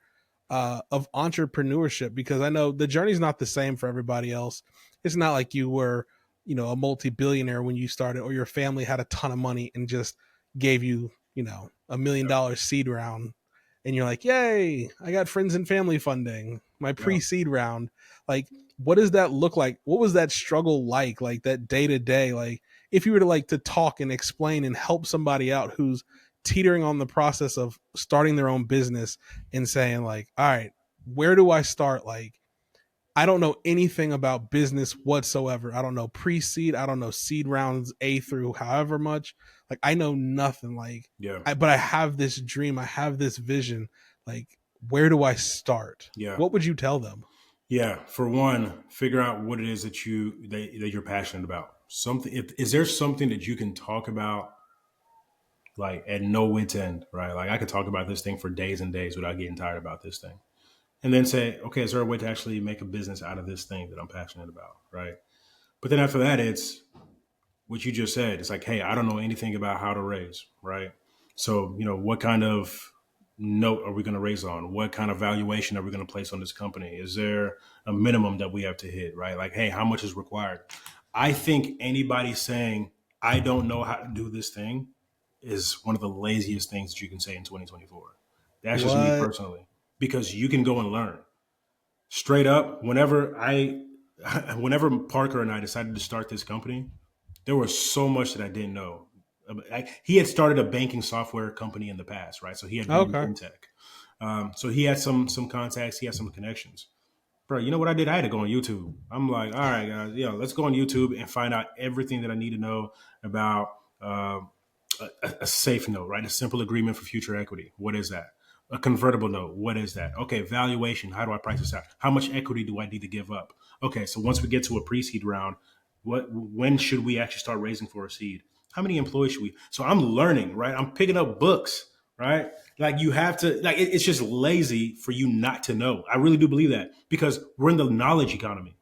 of entrepreneurship? Because I know the journey's not the same for everybody else. It's not like you were, a multi-billionaire when you started, or your family had a ton of money and just gave you, $1 million seed round, and you're like, yay, I got friends and family funding, my Yeah. pre-seed round. Like, what does that look like? What was that struggle like that day to day? Like, if you were to talk and explain and help somebody out who's teetering on the process of starting their own business and saying like, all right, where do I start? Like, I don't know anything about business whatsoever. I don't know pre-seed. I don't know seed rounds A through however much. Like, I know nothing. Like, Yeah. but I have this dream. I have this vision. Like, where do I start? Yeah. What would you tell them? Yeah. For one, figure out what it is that you're passionate about. Something. Is there something that you can talk about like at no wit's end, right? Like I could talk about this thing for days and days without getting tired about this thing. And then say, okay, is there a way to actually make a business out of this thing that I'm passionate about, right? But then after that, it's what you just said. It's like, hey, I don't know anything about how to raise, right? So, what kind of note are we going to raise on? What kind of valuation are we going to place on this company? Is there a minimum that we have to hit, right? Like, hey, how much is required? I think anybody saying, I don't know how to do this thing is one of the laziest things that you can say in 2024. That's just me What? personally, because you can go and learn straight up. Whenever Parker and I decided to start this company, there was so much that I didn't know. He had started a banking software company in the past, right? So he had been in Okay. fintech. So he had some contacts. He had some connections. Bro, you know what I did? I had to go on YouTube. I'm like, all right, guys, let's go on YouTube and find out everything that I need to know about a safe note, right? A simple agreement for future equity. What is that? A convertible note. What is that? Okay, valuation. How do I price this out? How much equity do I need to give up? Okay, so once we get to a pre-seed round, when should we actually start raising for a seed? How many employees should we? So I'm learning, right? I'm picking up books, right? Like you have to, like it's just lazy for you not to know. I really do believe that because we're in the knowledge economy.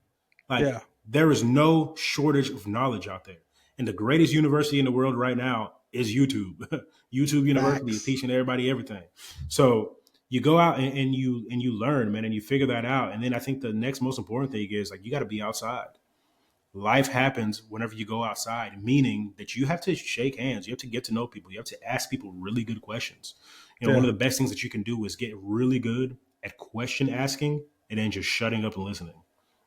Like Yeah. there is no shortage of knowledge out there. And the greatest university in the world right now is YouTube. YouTube University is Facts. teaching everybody everything. So you go out and you learn, man, and you figure that out. And then I think the next most important thing is like you got to be outside. Life happens whenever you go outside, meaning that you have to shake hands, you have to get to know people, you have to ask people really good questions. One Yeah. of the best things that you can do is get really good at question asking and then just shutting up and listening.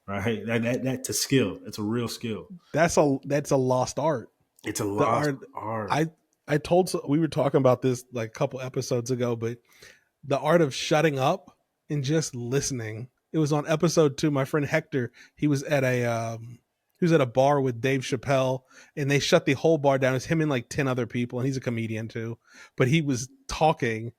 Right? That's a skill. It's a real skill. That's a lost art. It's a The lost art. I art. we were talking about this like a couple episodes ago, but the art of shutting up and just listening. It was on episode 2. My friend Hector, he was at a bar with Dave Chappelle, and they shut the whole bar down. It's him and like 10 other people, and he's a comedian too. But he was talking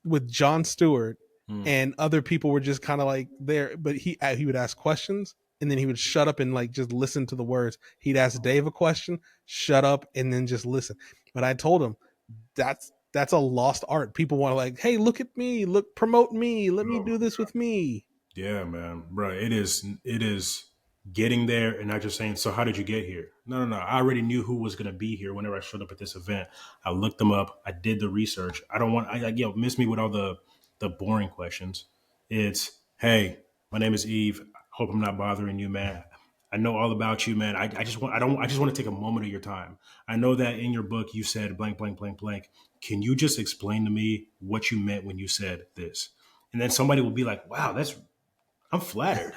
with Jon Stewart, Mm. and other people were just kind of like there. But he would ask questions, and then he would shut up and like just listen to the words. He'd ask Dave a question, shut up, and then just listen. But I told him that's a lost art. People want to like, hey, look at me, look, promote me, let me Oh, do this with me. yeah, man, bro. It is getting there and not just saying, so how did you get here? No, no, no. I already knew who was gonna be here whenever I showed up at this event. I looked them up. I did the research. I don't want I like miss me with all the boring questions. It's, hey, my name is Eve. Hope I'm not bothering you, man. I know all about you, man. I just want to take a moment of your time. I know that in your book you said blank, blank, blank, blank. Can you just explain to me what you meant when you said this? And then somebody will be like, wow, I'm flattered.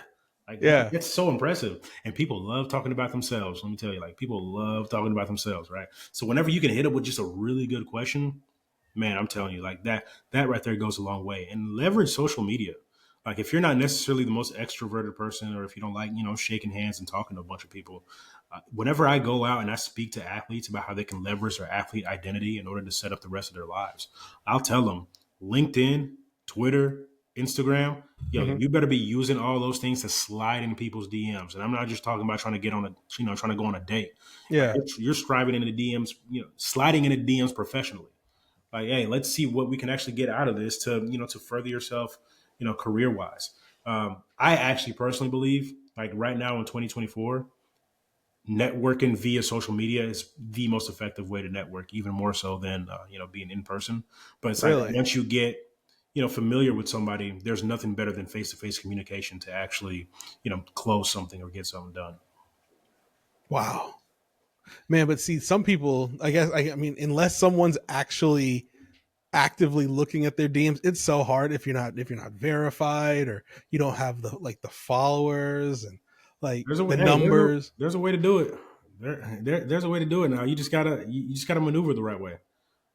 Like Yeah. that's so impressive. And people love talking about themselves. Let me tell you, like people love talking about themselves, right? So whenever you can hit up with just a really good question, man, I'm telling you, like that right there goes a long way. And leverage social media. Like if you're not necessarily the most extroverted person, or if you don't like, shaking hands and talking to a bunch of people, whenever I go out and I speak to athletes about how they can leverage their athlete identity in order to set up the rest of their lives, I'll tell them LinkedIn, Twitter, Instagram, yo, Mm-hmm. you better be using all those things to slide in people's DMs. And I'm not just talking about trying to get on a, trying to go on a date. Like Yeah. you're striving into the DMs, sliding into DMs professionally. Like, hey, let's see what we can actually get out of this to further yourself, career wise. I actually personally believe, like right now in 2024, networking via social media is the most effective way to network, even more so than being in person. But it's like Really? once you get familiar with somebody, there's nothing better than face to face communication to actually close something or get something done. Wow. Man, but see, some people, I guess, I mean, unless someone's actually actively looking at their DMs, it's so hard if you're not verified, or you don't have the like the followers and like There's a the way, hey, numbers. there's a way to do it. There's a way to do it now. You just gotta maneuver the right way,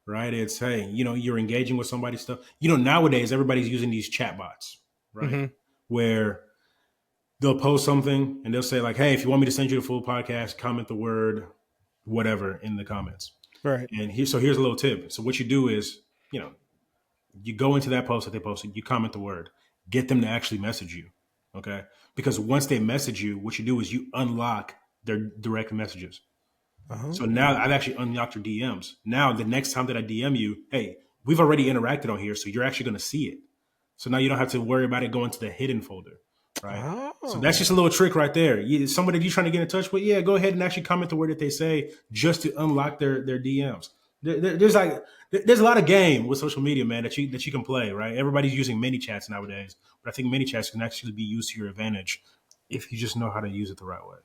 right? It's, hey, you're engaging with somebody's stuff. Nowadays everybody's using these chat bots, right? Mm-hmm. Where they'll post something and they'll say like, hey, if you want me to send you the full podcast, comment the word whatever in the comments. Right. And here's a little tip. So what you do is, you know, you go into that post that they posted, you comment the word, get them to actually message you. Okay. Because once they message you, what you do is you unlock their direct messages. So now Oh. I've actually unlocked your DMs. Now the next time that I DM you, hey, we've already interacted on here, so you're actually going to see it. So now you don't have to worry about it going to the hidden folder, right? So that's just Oh. a little trick right there. Somebody that you're trying to get in touch with, yeah, go ahead and actually comment the word that they say just to unlock their DMs. There's a lot of game with social media, man, that you can play, right? Everybody's using mini chats nowadays, but I think mini chats can actually be used to your advantage if you just know how to use it the right way.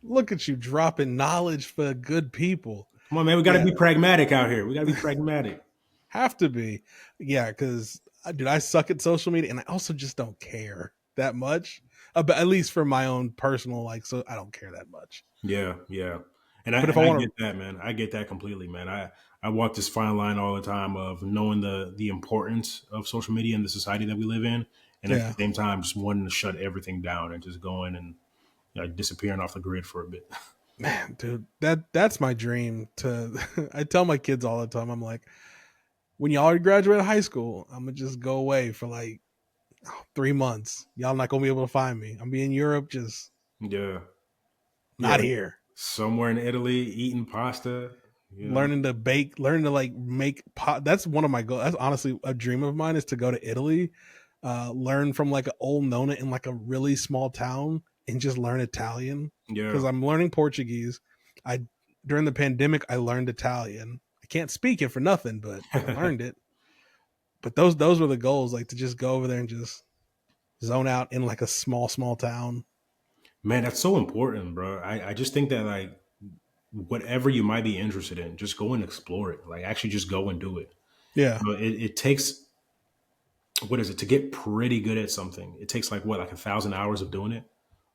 Look at you dropping knowledge for good people. Come on, man, we got to Yeah, be pragmatic out here. We got to be pragmatic. have to be. Yeah, because dude, I suck at social media, and I also just don't care that much. But at least for my own personal, like, so I don't care that much. Yeah, yeah. And I But if and I I want get that, man. I get that completely, man. I walk this fine line all the time of knowing the importance of social media in the society that we live in, and to, at the yeah, same time just wanting to shut everything down and just going and disappearing off the grid for a bit. man, dude, that's my dream. To I tell my kids all the time, I'm like, when y'all already graduate high school, I'm gonna just go away for like 3 months. Y'all not gonna be able to find me. I'm be in Europe, just Yeah, yeah. not here. Somewhere in Italy, eating pasta. You know. Learning to bake, learning to like make pot. That's one of my goals. That's honestly a dream of mine, is to go to Italy, learn from like an old nona in like a really small town, and just learn Italian, Yeah. because I'm learning Portuguese. I During the pandemic I learned Italian. I can't speak it for nothing, but I learned it. But those were the goals, like to just go over there and just zone out in like a small town. Man, that's so important, bro. I just think that like whatever you might be interested in, just go and explore it. Like actually just go and do it. Yeah. It takes, what is it, to get pretty good at something? It takes like what, like 1,000 hours of doing it,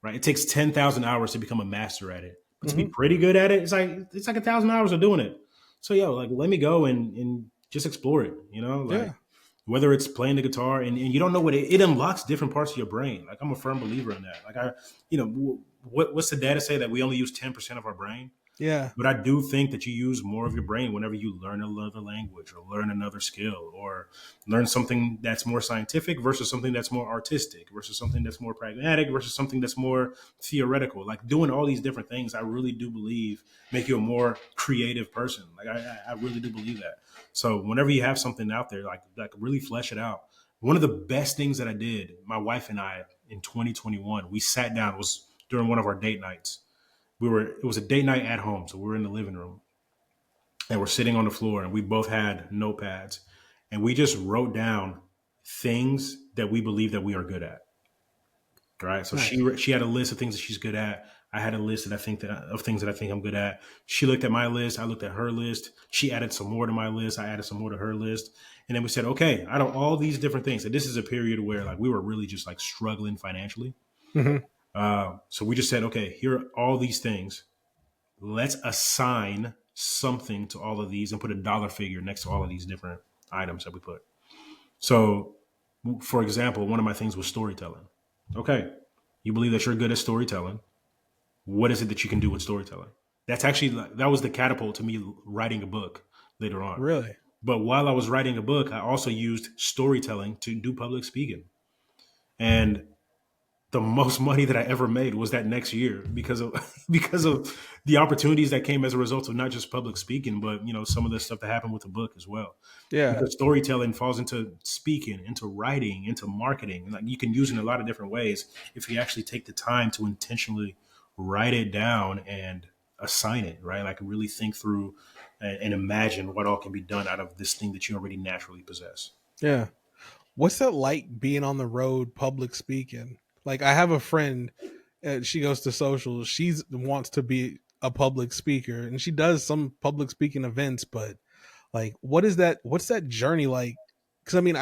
right? It takes 10,000 hours to become a master at it, but to be Hmm. pretty good at it, it's like 1,000 hours of doing it. So yeah, like let me go and just explore it. Like Yeah. whether it's playing the guitar and you don't know what it unlocks different parts of your brain. Like I'm a firm believer in that. Like what's the data say that we only use 10% of our brain? Yeah. But I do think that you use more of your brain whenever you learn another language or learn another skill or learn something that's more scientific versus something that's more artistic versus something that's more pragmatic versus something that's more theoretical. Like doing all these different things, I really do believe make you a more creative person. Like I really do believe that. So whenever you have something out there, like really flesh it out. One of the best things that I did, my wife and I in 2021, we sat down. It was during one of our date nights. It was a date night at home, so we were in the living room and we're sitting on the floor and we both had notepads and we just wrote down things that we believe that we are good at. Right. So Nice. she had a list of things that she's good at. I had a list that I think that of things that I think I'm good at. She looked at my list. I looked at her list. She added some more to my list. I added some more to her list. And then we said, okay, out of all these different things, and this is a period where like we were really just like struggling financially. Hmm. So we just said, okay, here are all these things. Let's assign something to all of these and put a dollar figure next to all of these different items that we put. So, for example, one of my things was storytelling. Okay, you believe that you're good at storytelling. What is it that you can do with storytelling? That was the catapult to me writing a book later on. Really? But while I was writing a book, I also used storytelling to do public speaking. And the most money that I ever made was that next year because of because of the opportunities that came as a result of not just public speaking, but some of the stuff that happened with the book as well. Yeah. Because storytelling falls into speaking, into writing, into marketing. Like you can use it in a lot of different ways if you actually take the time to intentionally write it down and assign it, right? Like really think through and imagine what all can be done out of this thing that you already naturally possess. Yeah. What's that like being on the road public speaking? Like I have a friend, she goes to socials. She wants to be a public speaker and she does some public speaking events, but like what is that what's that journey like? Cuz I mean,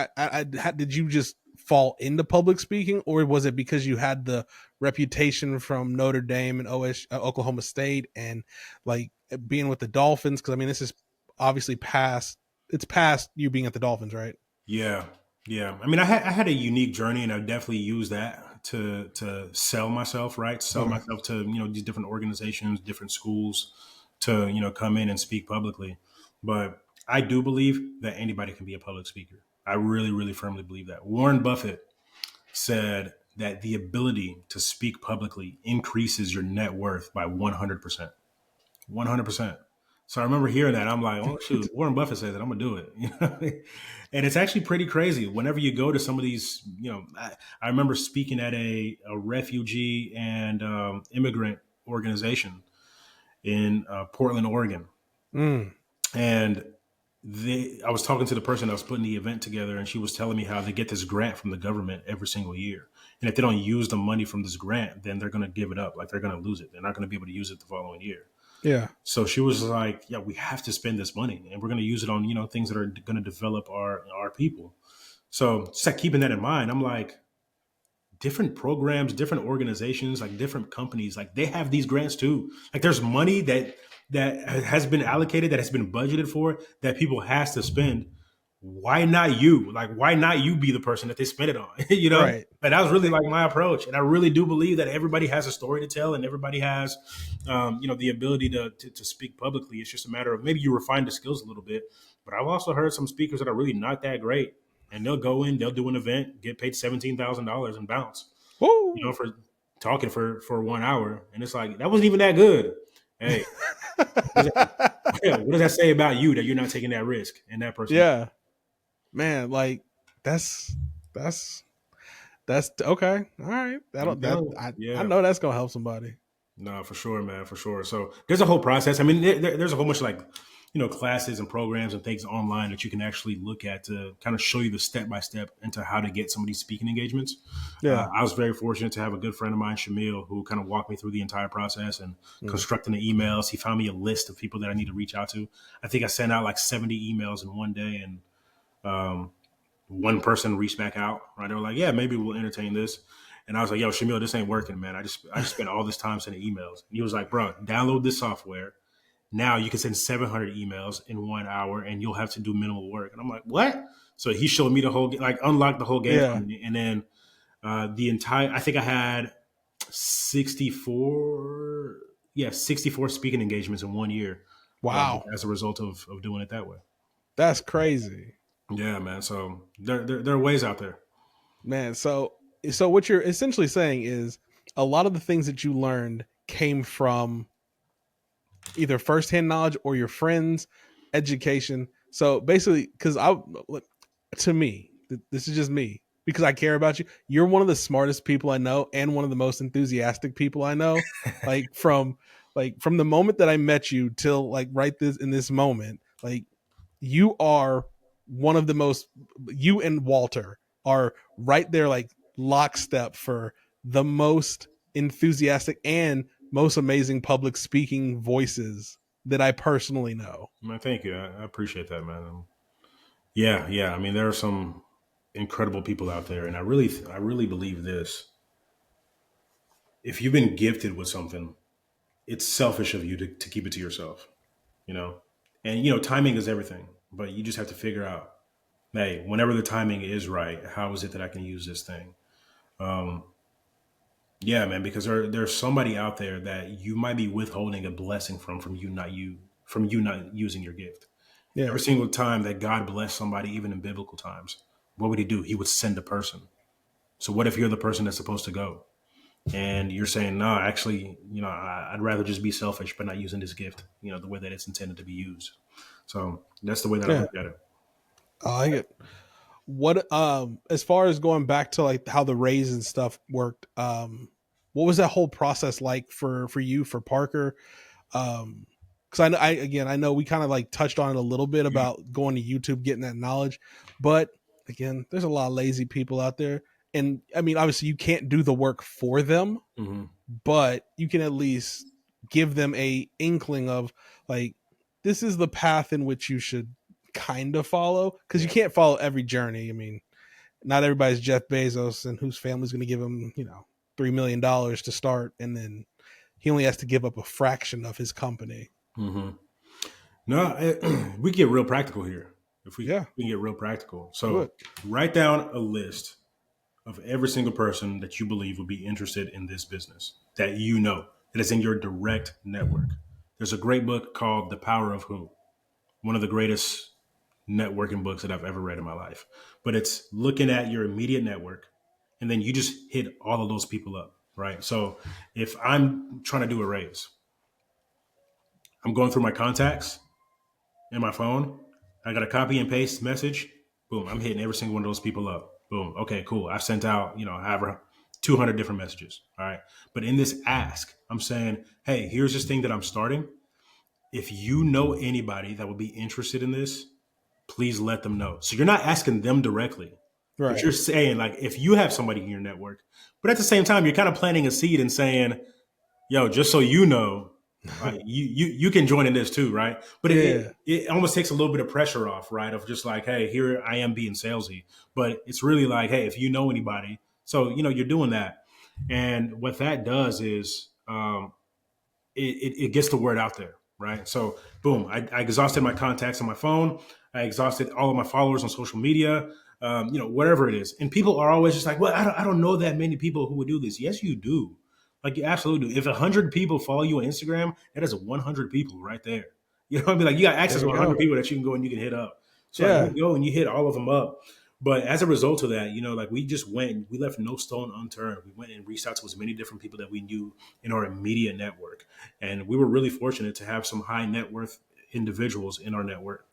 did you just fall into public speaking or was it because you had the reputation from Notre Dame and Oklahoma State and like being with the Dolphins, cuz I mean this is obviously past it's past you being at the Dolphins, right? Yeah, yeah. I mean, I had a unique journey, and I definitely used that to sell myself, right? Sell Okay. myself to these different organizations, different schools, to come in and speak publicly. But I do believe that anybody can be a public speaker. I really, really firmly believe that. Warren Buffett said that the ability to speak publicly increases your net worth by 100%. 100%. So I remember hearing that. I'm like, oh, shoot, Warren Buffett says it. I'm going to do it. And it's actually pretty crazy. Whenever you go to some of these, I remember speaking at a refugee and immigrant organization in Portland, Oregon. Mm. And I was talking to the person that was putting the event together, and she was telling me how they get this grant from the government every single year. And if they don't use the money from this grant, then they're going to give it up. Like they're going to lose it. They're not going to be able to use it the following year. Yeah. So she was like, "Yeah, we have to spend this money, and we're going to use it on things that are going to develop our people." So just like keeping that in mind, I'm like, different programs, different organizations, like different companies, like they have these grants too. Like there's money that has been allocated, that has been budgeted for, that people has to spend. Why not you? Like, why not you be the person that they spend it on? Right. But that was I really think like my approach, and I really do believe that everybody has a story to tell, and everybody has, the ability to speak publicly. It's just a matter of maybe you refine the skills a little bit. But I've also heard some speakers that are really not that great, and they'll go in, they'll do an event, get paid $17,000 and bounce, woo. for talking for 1 hour, and it's like that wasn't even that good. Hey, what does that, what does that say about you that you're not taking that risk and that person? Yeah. Man, like that's that's that's okay. All right. I'm That'll that telling you, I yeah. know that's gonna help somebody. No, for sure, man, for sure. So there's a whole process. I mean, there's a whole bunch of like, classes and programs and things online that you can actually look at to kind of show you the step by step into how to get some of these speaking engagements. Yeah. I was very fortunate to have a good friend of mine, Shamil, who kind of walked me through the entire process and Mm. constructing the emails. He found me a list of people that I need to reach out to. I think I sent out like 70 emails in one day, and um, one person reached back out. Right, they were like, "Yeah, maybe we'll entertain this." And I was like, "Yo, Shamil, this ain't working, man. I just spent all this time sending emails." And he was like, "Bro, download this software Now you can send 700 emails in 1 hour and you'll have to do minimal work. And I'm like, what? So he showed me the whole, like, unlocked the whole game for Yeah. me. And then the entire, I think I had 64, yeah, 64 speaking engagements in 1 year Wow. as a result of doing it that way. That's crazy. Yeah, man. So there are ways out there. Man, so what you're essentially saying is a lot of the things that you learned came from either firsthand knowledge or your friends, education. So basically, because to me, this is just me because I care about you. You're one of the smartest people I know and one of the most enthusiastic people I know. Like from the moment that I met you till like right this in this moment, like you are one of the most. You and Walter are right there, like lockstep for the most enthusiastic and most amazing public speaking voices that I personally know. Man, thank you. I appreciate that, man. Yeah, yeah. I mean, there are some incredible people out there, and I really believe this. If you've been gifted with something, it's selfish of you to keep it to yourself, you know? And, timing is everything, but you just have to figure out, hey, whenever the timing is right, how is it that I can use this thing? Um, yeah, man, because there's somebody out there that you might be withholding a blessing from you not using your gift. Yeah. Every single time that God blessed somebody, even in biblical times, what would he do? He would send a person. So what if you're the person that's supposed to go? And you're saying, no, actually, I'd rather just be selfish, but not using this gift, the way that it's intended to be used. So that's the way that I Yeah. look at it. I like it. What as far as going back to like how the raise and stuff worked, what was that whole process like for you, for Parker? Because I know we kind of like touched on it a little bit about going to YouTube, getting that knowledge, but again, there's a lot of lazy people out there, and I mean, obviously, you can't do the work for them, Mm-hmm. but you can at least give them a inkling of like this is the path in which you should kind of follow because you Yeah. can't follow every journey. I mean, not everybody's Jeff Bezos and whose family's going to give him $3 million to start, and then he only has to give up a fraction of his company. Mm-hmm. No, we get real practical here. If Yeah, we can get real practical. do So it. write down a list of every single person that you believe would be interested in this business that that is in your direct network. There's a great book called The Power of Who, one of the greatest networking books that I've ever read in my life. But it's looking at your immediate network and then you just hit all of those people up, right? So if I'm trying to do a raise, I'm going through my contacts in my phone. I got a copy and paste message. Boom, I'm hitting every single one of those people up. Boom. Okay, cool. I've sent out, however, 200 different messages. All right. But in this ask, I'm saying, hey, here's this thing that I'm starting. If you know anybody that would be interested in this, please let them know. So you're not asking them directly, but Right. you're saying, like, if you have somebody in your network, but at the same time, you're kind of planting a seed and saying, yo, just so you know, like you can join in this too, right? But Yeah. it almost takes a little bit of pressure off, right? Of just like, hey, here I am being salesy, but it's really like, hey, if you know anybody, so you're doing that, and what that does is it gets the word out there, right? So boom, I exhausted my contacts on my phone, I exhausted all of my followers on social media, whatever it is, and people are always just like, well, I don't know that many people who would do this. Yes, you do. Like you absolutely do. If 100 people follow you on Instagram, that is 100 people right there. You know what I mean? Like you got access There to you 100 go. people that you can go and you can hit up. So like Yeah. you go and you hit all of them up. But as a result of that, like we just went, we left no stone unturned. We went and reached out to as many different people that we knew in our immediate network. And we were really fortunate to have some high net worth individuals in our network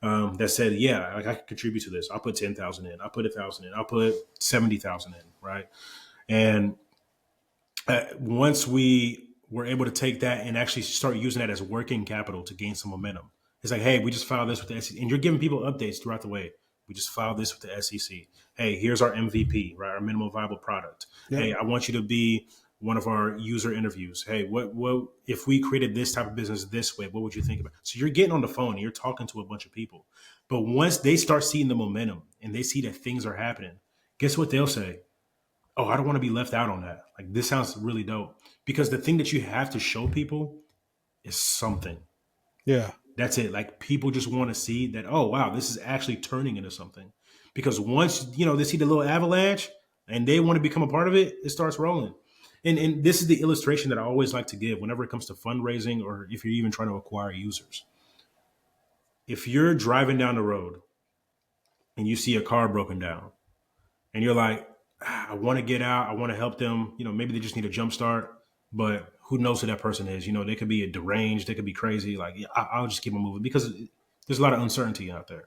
that said, yeah, like I can contribute to this. I'll put 10,000 in. I'll put 1,000 in. I'll put 70,000 in. Right. And once we were able to take that and actually start using that as working capital to gain some momentum, it's like, hey, we just filed this with the SEC, and you're giving people updates throughout the way. We just filed this with the SEC. Hey, here's our MVP, right? Our minimum viable product. Yeah. Hey, I want you to be one of our user interviews. Hey, what if we created this type of business this way? What would you think about? So you're getting on the phone and you're talking to a bunch of people. But once they start seeing the momentum and they see that things are happening, guess what they'll say? Oh, I don't want to be left out on that. Like this sounds really dope. Because the thing that you have to show people is something. Yeah. That's it. Like people just want to see that, oh wow, this is actually turning into something. Because once, they see the little avalanche and they want to become a part of it, it starts rolling. And this is the illustration that I always like to give whenever it comes to fundraising or if you're even trying to acquire users. If you're driving down the road and you see a car broken down and you're like, I want to get out, I want to help them, maybe they just need a jump start, but who knows who that person is? They could be a deranged, they could be crazy. Like, yeah, I'll just keep them moving because there's a lot of uncertainty out there.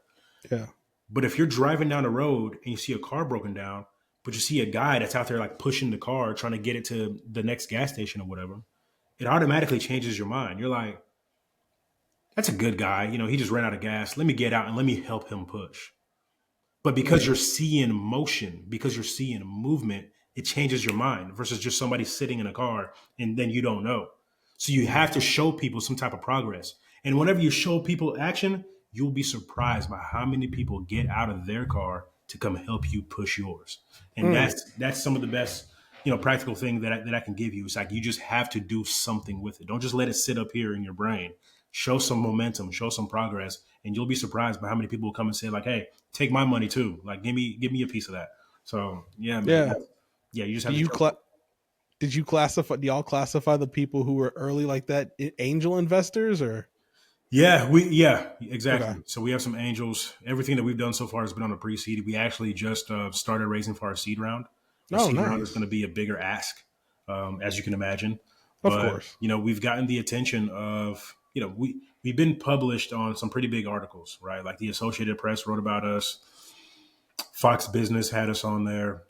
Yeah. But if you're driving down the road and you see a car broken down, but you see a guy that's out there like pushing the car, trying to get it to the next gas station or whatever, it automatically changes your mind. You're like, that's a good guy. He just ran out of gas. Let me get out and let me help him push. But because you're seeing motion, because you're seeing movement, it changes your mind versus just somebody sitting in a car and then you don't know. So you have to show people some type of progress. And whenever you show people action, you'll be surprised by how many people get out of their car to come help you push yours. And that's some of the best, practical thing that I can give you. It's like you just have to do something with it. Don't just let it sit up here in your brain. Show some momentum, show some progress, and you'll be surprised by how many people will come and say, like, hey, take my money too. Like, give me a piece of that. So yeah, man. Yeah. Yeah, you just Do have to you show. did you classify? Do y'all classify the people who were early like that angel investors or? Yeah, Okay. exactly. So we have some angels. Everything that we've done so far has been on a pre-seed. We actually just started raising for our seed round. Our Oh, seed round is nice. going to be a bigger ask, as you can imagine. Of But course. we've gotten the attention of we've been published on some pretty big articles, right? Like the Associated Press wrote about us. Fox Business had us on there.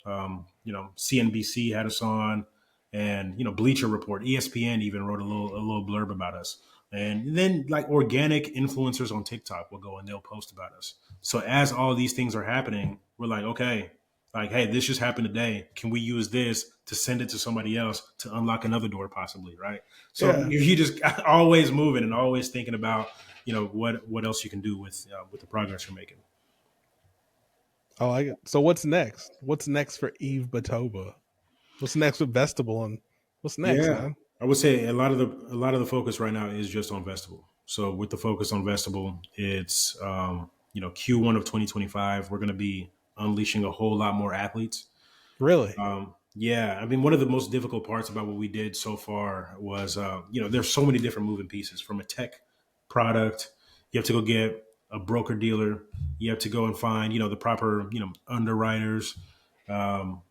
CNBC had us on, and Bleacher Report, ESPN even wrote a little blurb about us. And then like organic influencers on TikTok will go and they'll post about us. So as all these things are happening, we're like, okay, like, hey, this just happened today. Can we use this to send it to somebody else to unlock another door, possibly, right? So Yeah. you just always moving and always thinking about, what else you can do with the progress you're making. Oh, I get. So what's next? What's next for Yves Batoba? What's next with Vestibule and what's next, Yeah, man? I would say a lot of the focus right now is just on Vestibule. So with the focus on Vestibule, it's Q1 of 2025. We're going to be unleashing a whole lot more athletes. Really? Yeah, I mean, one of the most difficult parts about what we did so far was, there's so many different moving pieces from a tech product. You have to go get a broker dealer. You have to go and find, the proper, underwriters.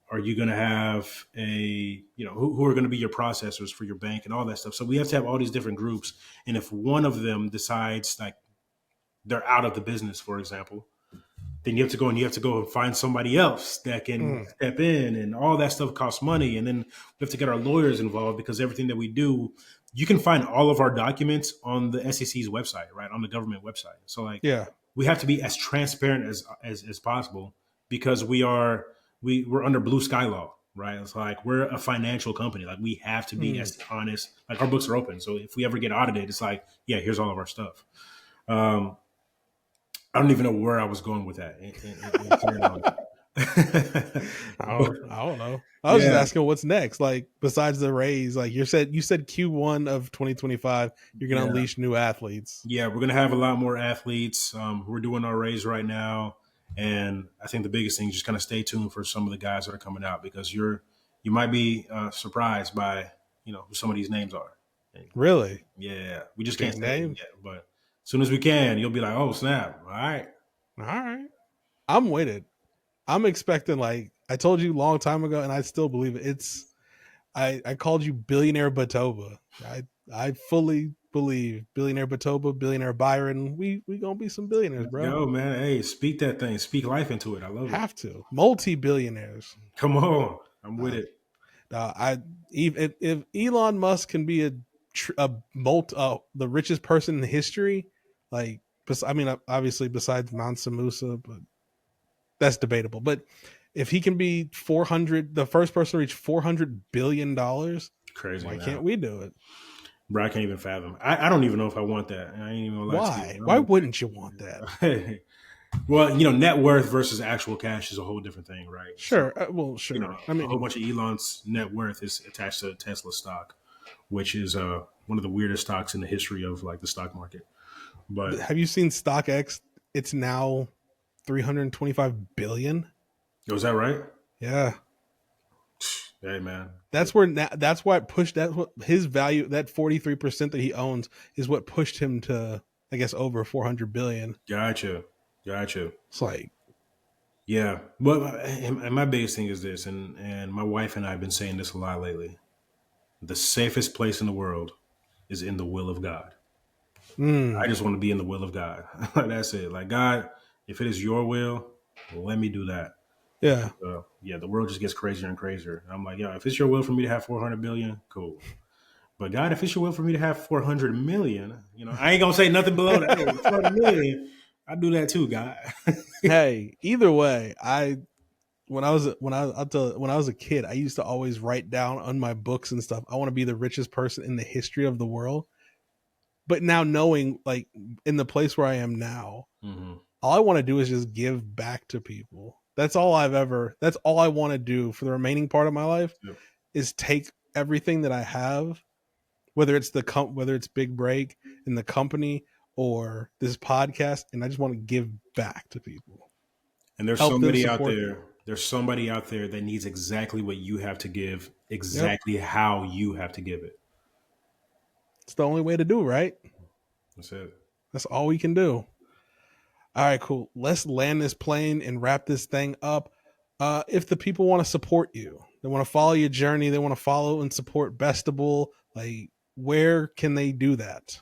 Are you going to have who are going to be your processors for your bank and all that stuff? So we have to have all these different groups. And if one of them decides like they're out of the business, for example, then you have to go and find somebody else that can Mm. step in, and all that stuff costs money. And then we have to get our lawyers involved because everything that we do, you can find all of our documents on the SEC's website, right, on the government website. So like Yeah. we have to be as transparent as possible because we're under blue sky law, right? It's like we're a financial company. Like we have to be Mm. as honest. Like our books are open, so if we ever get audited, it's like, yeah, here's all of our stuff. Um, I don't even know where I was going with that. But, I don't know. I was just yeah, asking what's next. Like besides the raise, like you said Q1 of 2025, you're gonna yeah, unleash new athletes. yeah. We're gonna have a lot more athletes. We're doing our raise right now, and I think the biggest thing is just kind of stay tuned for some of the guys that are coming out because you might be surprised by who some of these names are. And Really? yeah, we just can't Big say it names? yet, but as soon as we can, you'll be like, oh snap! All right, All right. I'm waiting. I'm expecting like I told you a long time ago, and I still believe it. I called you billionaire Batoba. I fully believe billionaire Batoba, billionaire Byron. We gonna be some billionaires, let's bro. go, man. Hey, speak that thing. Speak life into it. I love it. Have to multi-billionaires. Come on, I'm with Uh, it. I if Elon Musk can be the richest person in history, like I mean obviously besides Mansa Musa, but that's debatable. But if he can be 400, the first person to reach $400 billion, Crazy why now. can't we do it? Bro, I can't even fathom. I don't even know if I want that. I ain't even gonna lie to Why? you. I Why don't wouldn't you want that? know. Well, net worth versus actual cash is a whole different thing, right? So, Sure. Well, sure. I a whole mean, bunch of Elon's net worth is attached to Tesla stock, which is one of the weirdest stocks in the history of like the stock market. But Have you seen StockX? It's now 325 billion. was that right? Yeah. Hey man. That's where that's why it pushed that's what his value, that 43% that he owns is what pushed him to, I guess, over 400 billion. Gotcha. Gotcha. It's like, Yeah. But and my biggest thing is this, and my wife and I have been saying this a lot lately. The safest place in the world is in the will of God. I just want to be in the will of God. That's it. Like, God, if it is your will, let me do that. yeah. Yeah, the world just gets crazier and crazier. And I'm like, yeah, if it's your will for me to have 400 billion, cool. But God, if it's your will for me to have 400 million, I ain't gonna say nothing below that. Hey, 400 million, I do that too, God. Hey, either way, when I was a kid, I used to always write down on my books and stuff, I want to be the richest person in the history of the world. But now knowing, like, in the place where I am now, Hmm. all I want to do is just give back to people. That's all I want to do for the remaining part of my life, Yep. is take everything that I have, whether it's Big Break in the company or this podcast, and I just want to give back to people. And there's Help them somebody out support them. there. There's somebody out there that needs exactly what you have to give, Yep. exactly how you have to give it. It's the only way to do, right? That's it. That's all we can do. All right, cool. Let's land this plane and wrap this thing up. If the people want to support you, they want to follow your journey, they want to follow and support Bestable, like, where can they do that?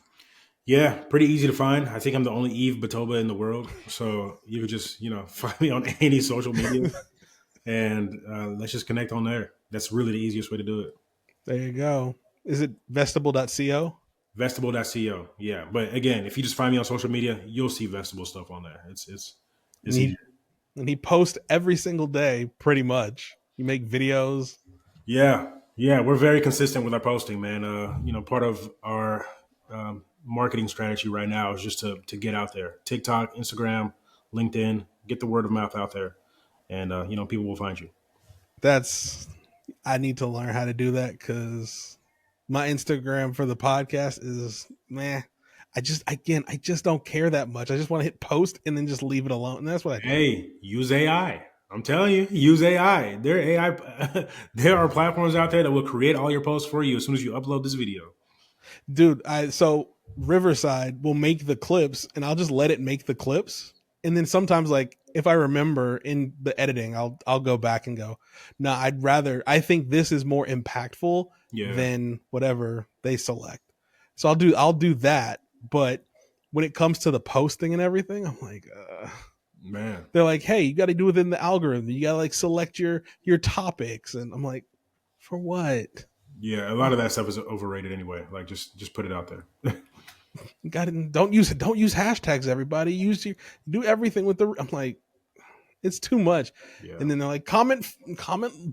Yeah, pretty easy to find. I think I'm the only Yves Batoba in the world. So you could just, find me on any social media and let's just connect on there. That's really the easiest way to do it. There you go. Is it vestable.co? Vestable.co. Yeah. But again, if you just find me on social media, you'll see Vestable stuff on there. It's And he easy. and he posts every single day, pretty much. You make videos. Yeah. Yeah. We're very consistent with our posting, man. Part of our marketing strategy right now is just to get out there. TikTok, Instagram, LinkedIn, get the word of mouth out there. And people will find you. That's I need to learn how to do that, because my Instagram for the podcast is meh. I just don't care that much. I just want to hit post and then just leave it alone. And that's what I do. Hey, use AI. I'm telling you, use AI. There are platforms out there that will create all your posts for you as soon as you upload this video. Dude, so Riverside will make the clips and I'll just let it make the clips. And then sometimes, like, if I remember in the editing, I'll go back and go, no, I think this is more impactful Yeah, than whatever they select. So I'll do that. But when it comes to the posting and everything, I'm like, man. they're like, hey, you got to do within the algorithm. You got to, like, select your topics. And I'm like, for what? Yeah, a lot of that stuff is overrated anyway. Like, just put it out there. Don't use hashtags, everybody. Do everything with the, I'm like, it's too much. Yeah, And then they're like, comment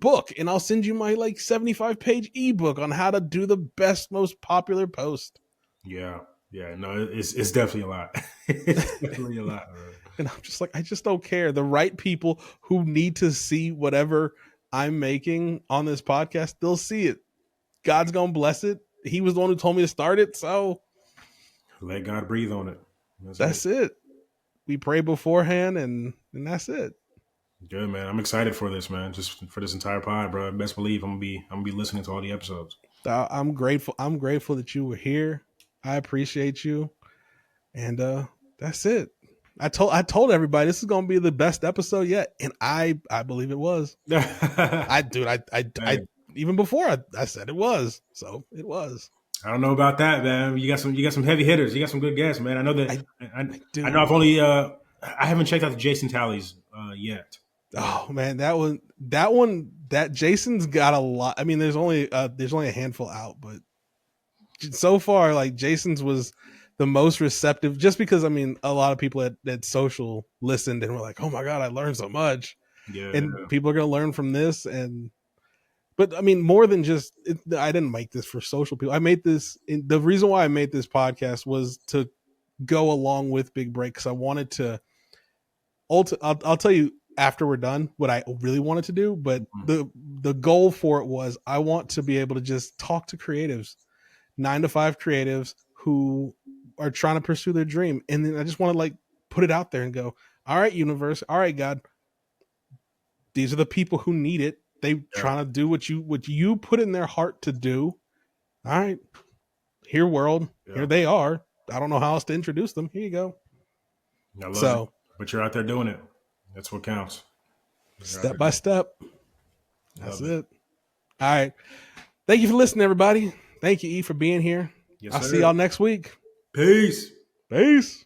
book, and I'll send you my, like, 75-page ebook on how to do the best, most popular post. yeah, yeah. No, it's definitely a lot. It's definitely a lot. Bro. And I'm just like, I just don't care. The right people who need to see whatever I'm making on this podcast, they'll see it. God's gonna bless it. He was the one who told me to start it, so Let God breathe on it. That's it. that's it. We pray beforehand, and that's it. Good, man. I'm excited for this, man. Just for this entire pod, bro. Best believe I'm gonna be listening to all the episodes. I'm grateful. I'm grateful that you were here. I appreciate you, and that's it. I told everybody this is gonna be the best episode yet, and I believe it was. I Hey, even before I said it was, so it was. I don't know about that, man. You got some heavy hitters. You got some good guests, man. I know that. I I, I I know do. I haven't checked out the Jason tallies yet. Oh man, that Jason's got a lot. I mean, there's only a handful out, but so far, like, Jason's was the most receptive, just because, I mean, a lot of people at social listened and were like, oh my god, I learned so much. Yeah, And people are going to learn from this. But I mean, more than just I didn't make this for social people. I made this, the reason why I made this podcast was to go along with Big Break, because I wanted to I'll tell you after we're done what I really wanted to do, but the goal for it was, I want to be able to just talk to creatives, 9 to 5 creatives who are trying to pursue their dream. And then I just want to like put it out there and go, all right, universe, all right, God, these are the people who need it. They trying to do what you put in their heart to do. All right, here world, here they are. I don't know how else to introduce them. Here you go. I love it. But you're out there doing it. That's what counts. Step by step. That's it. All right. Thank you for listening, everybody. Thank you, E, for being here. Yes, I'll sir. see y'all next week. Peace. Peace.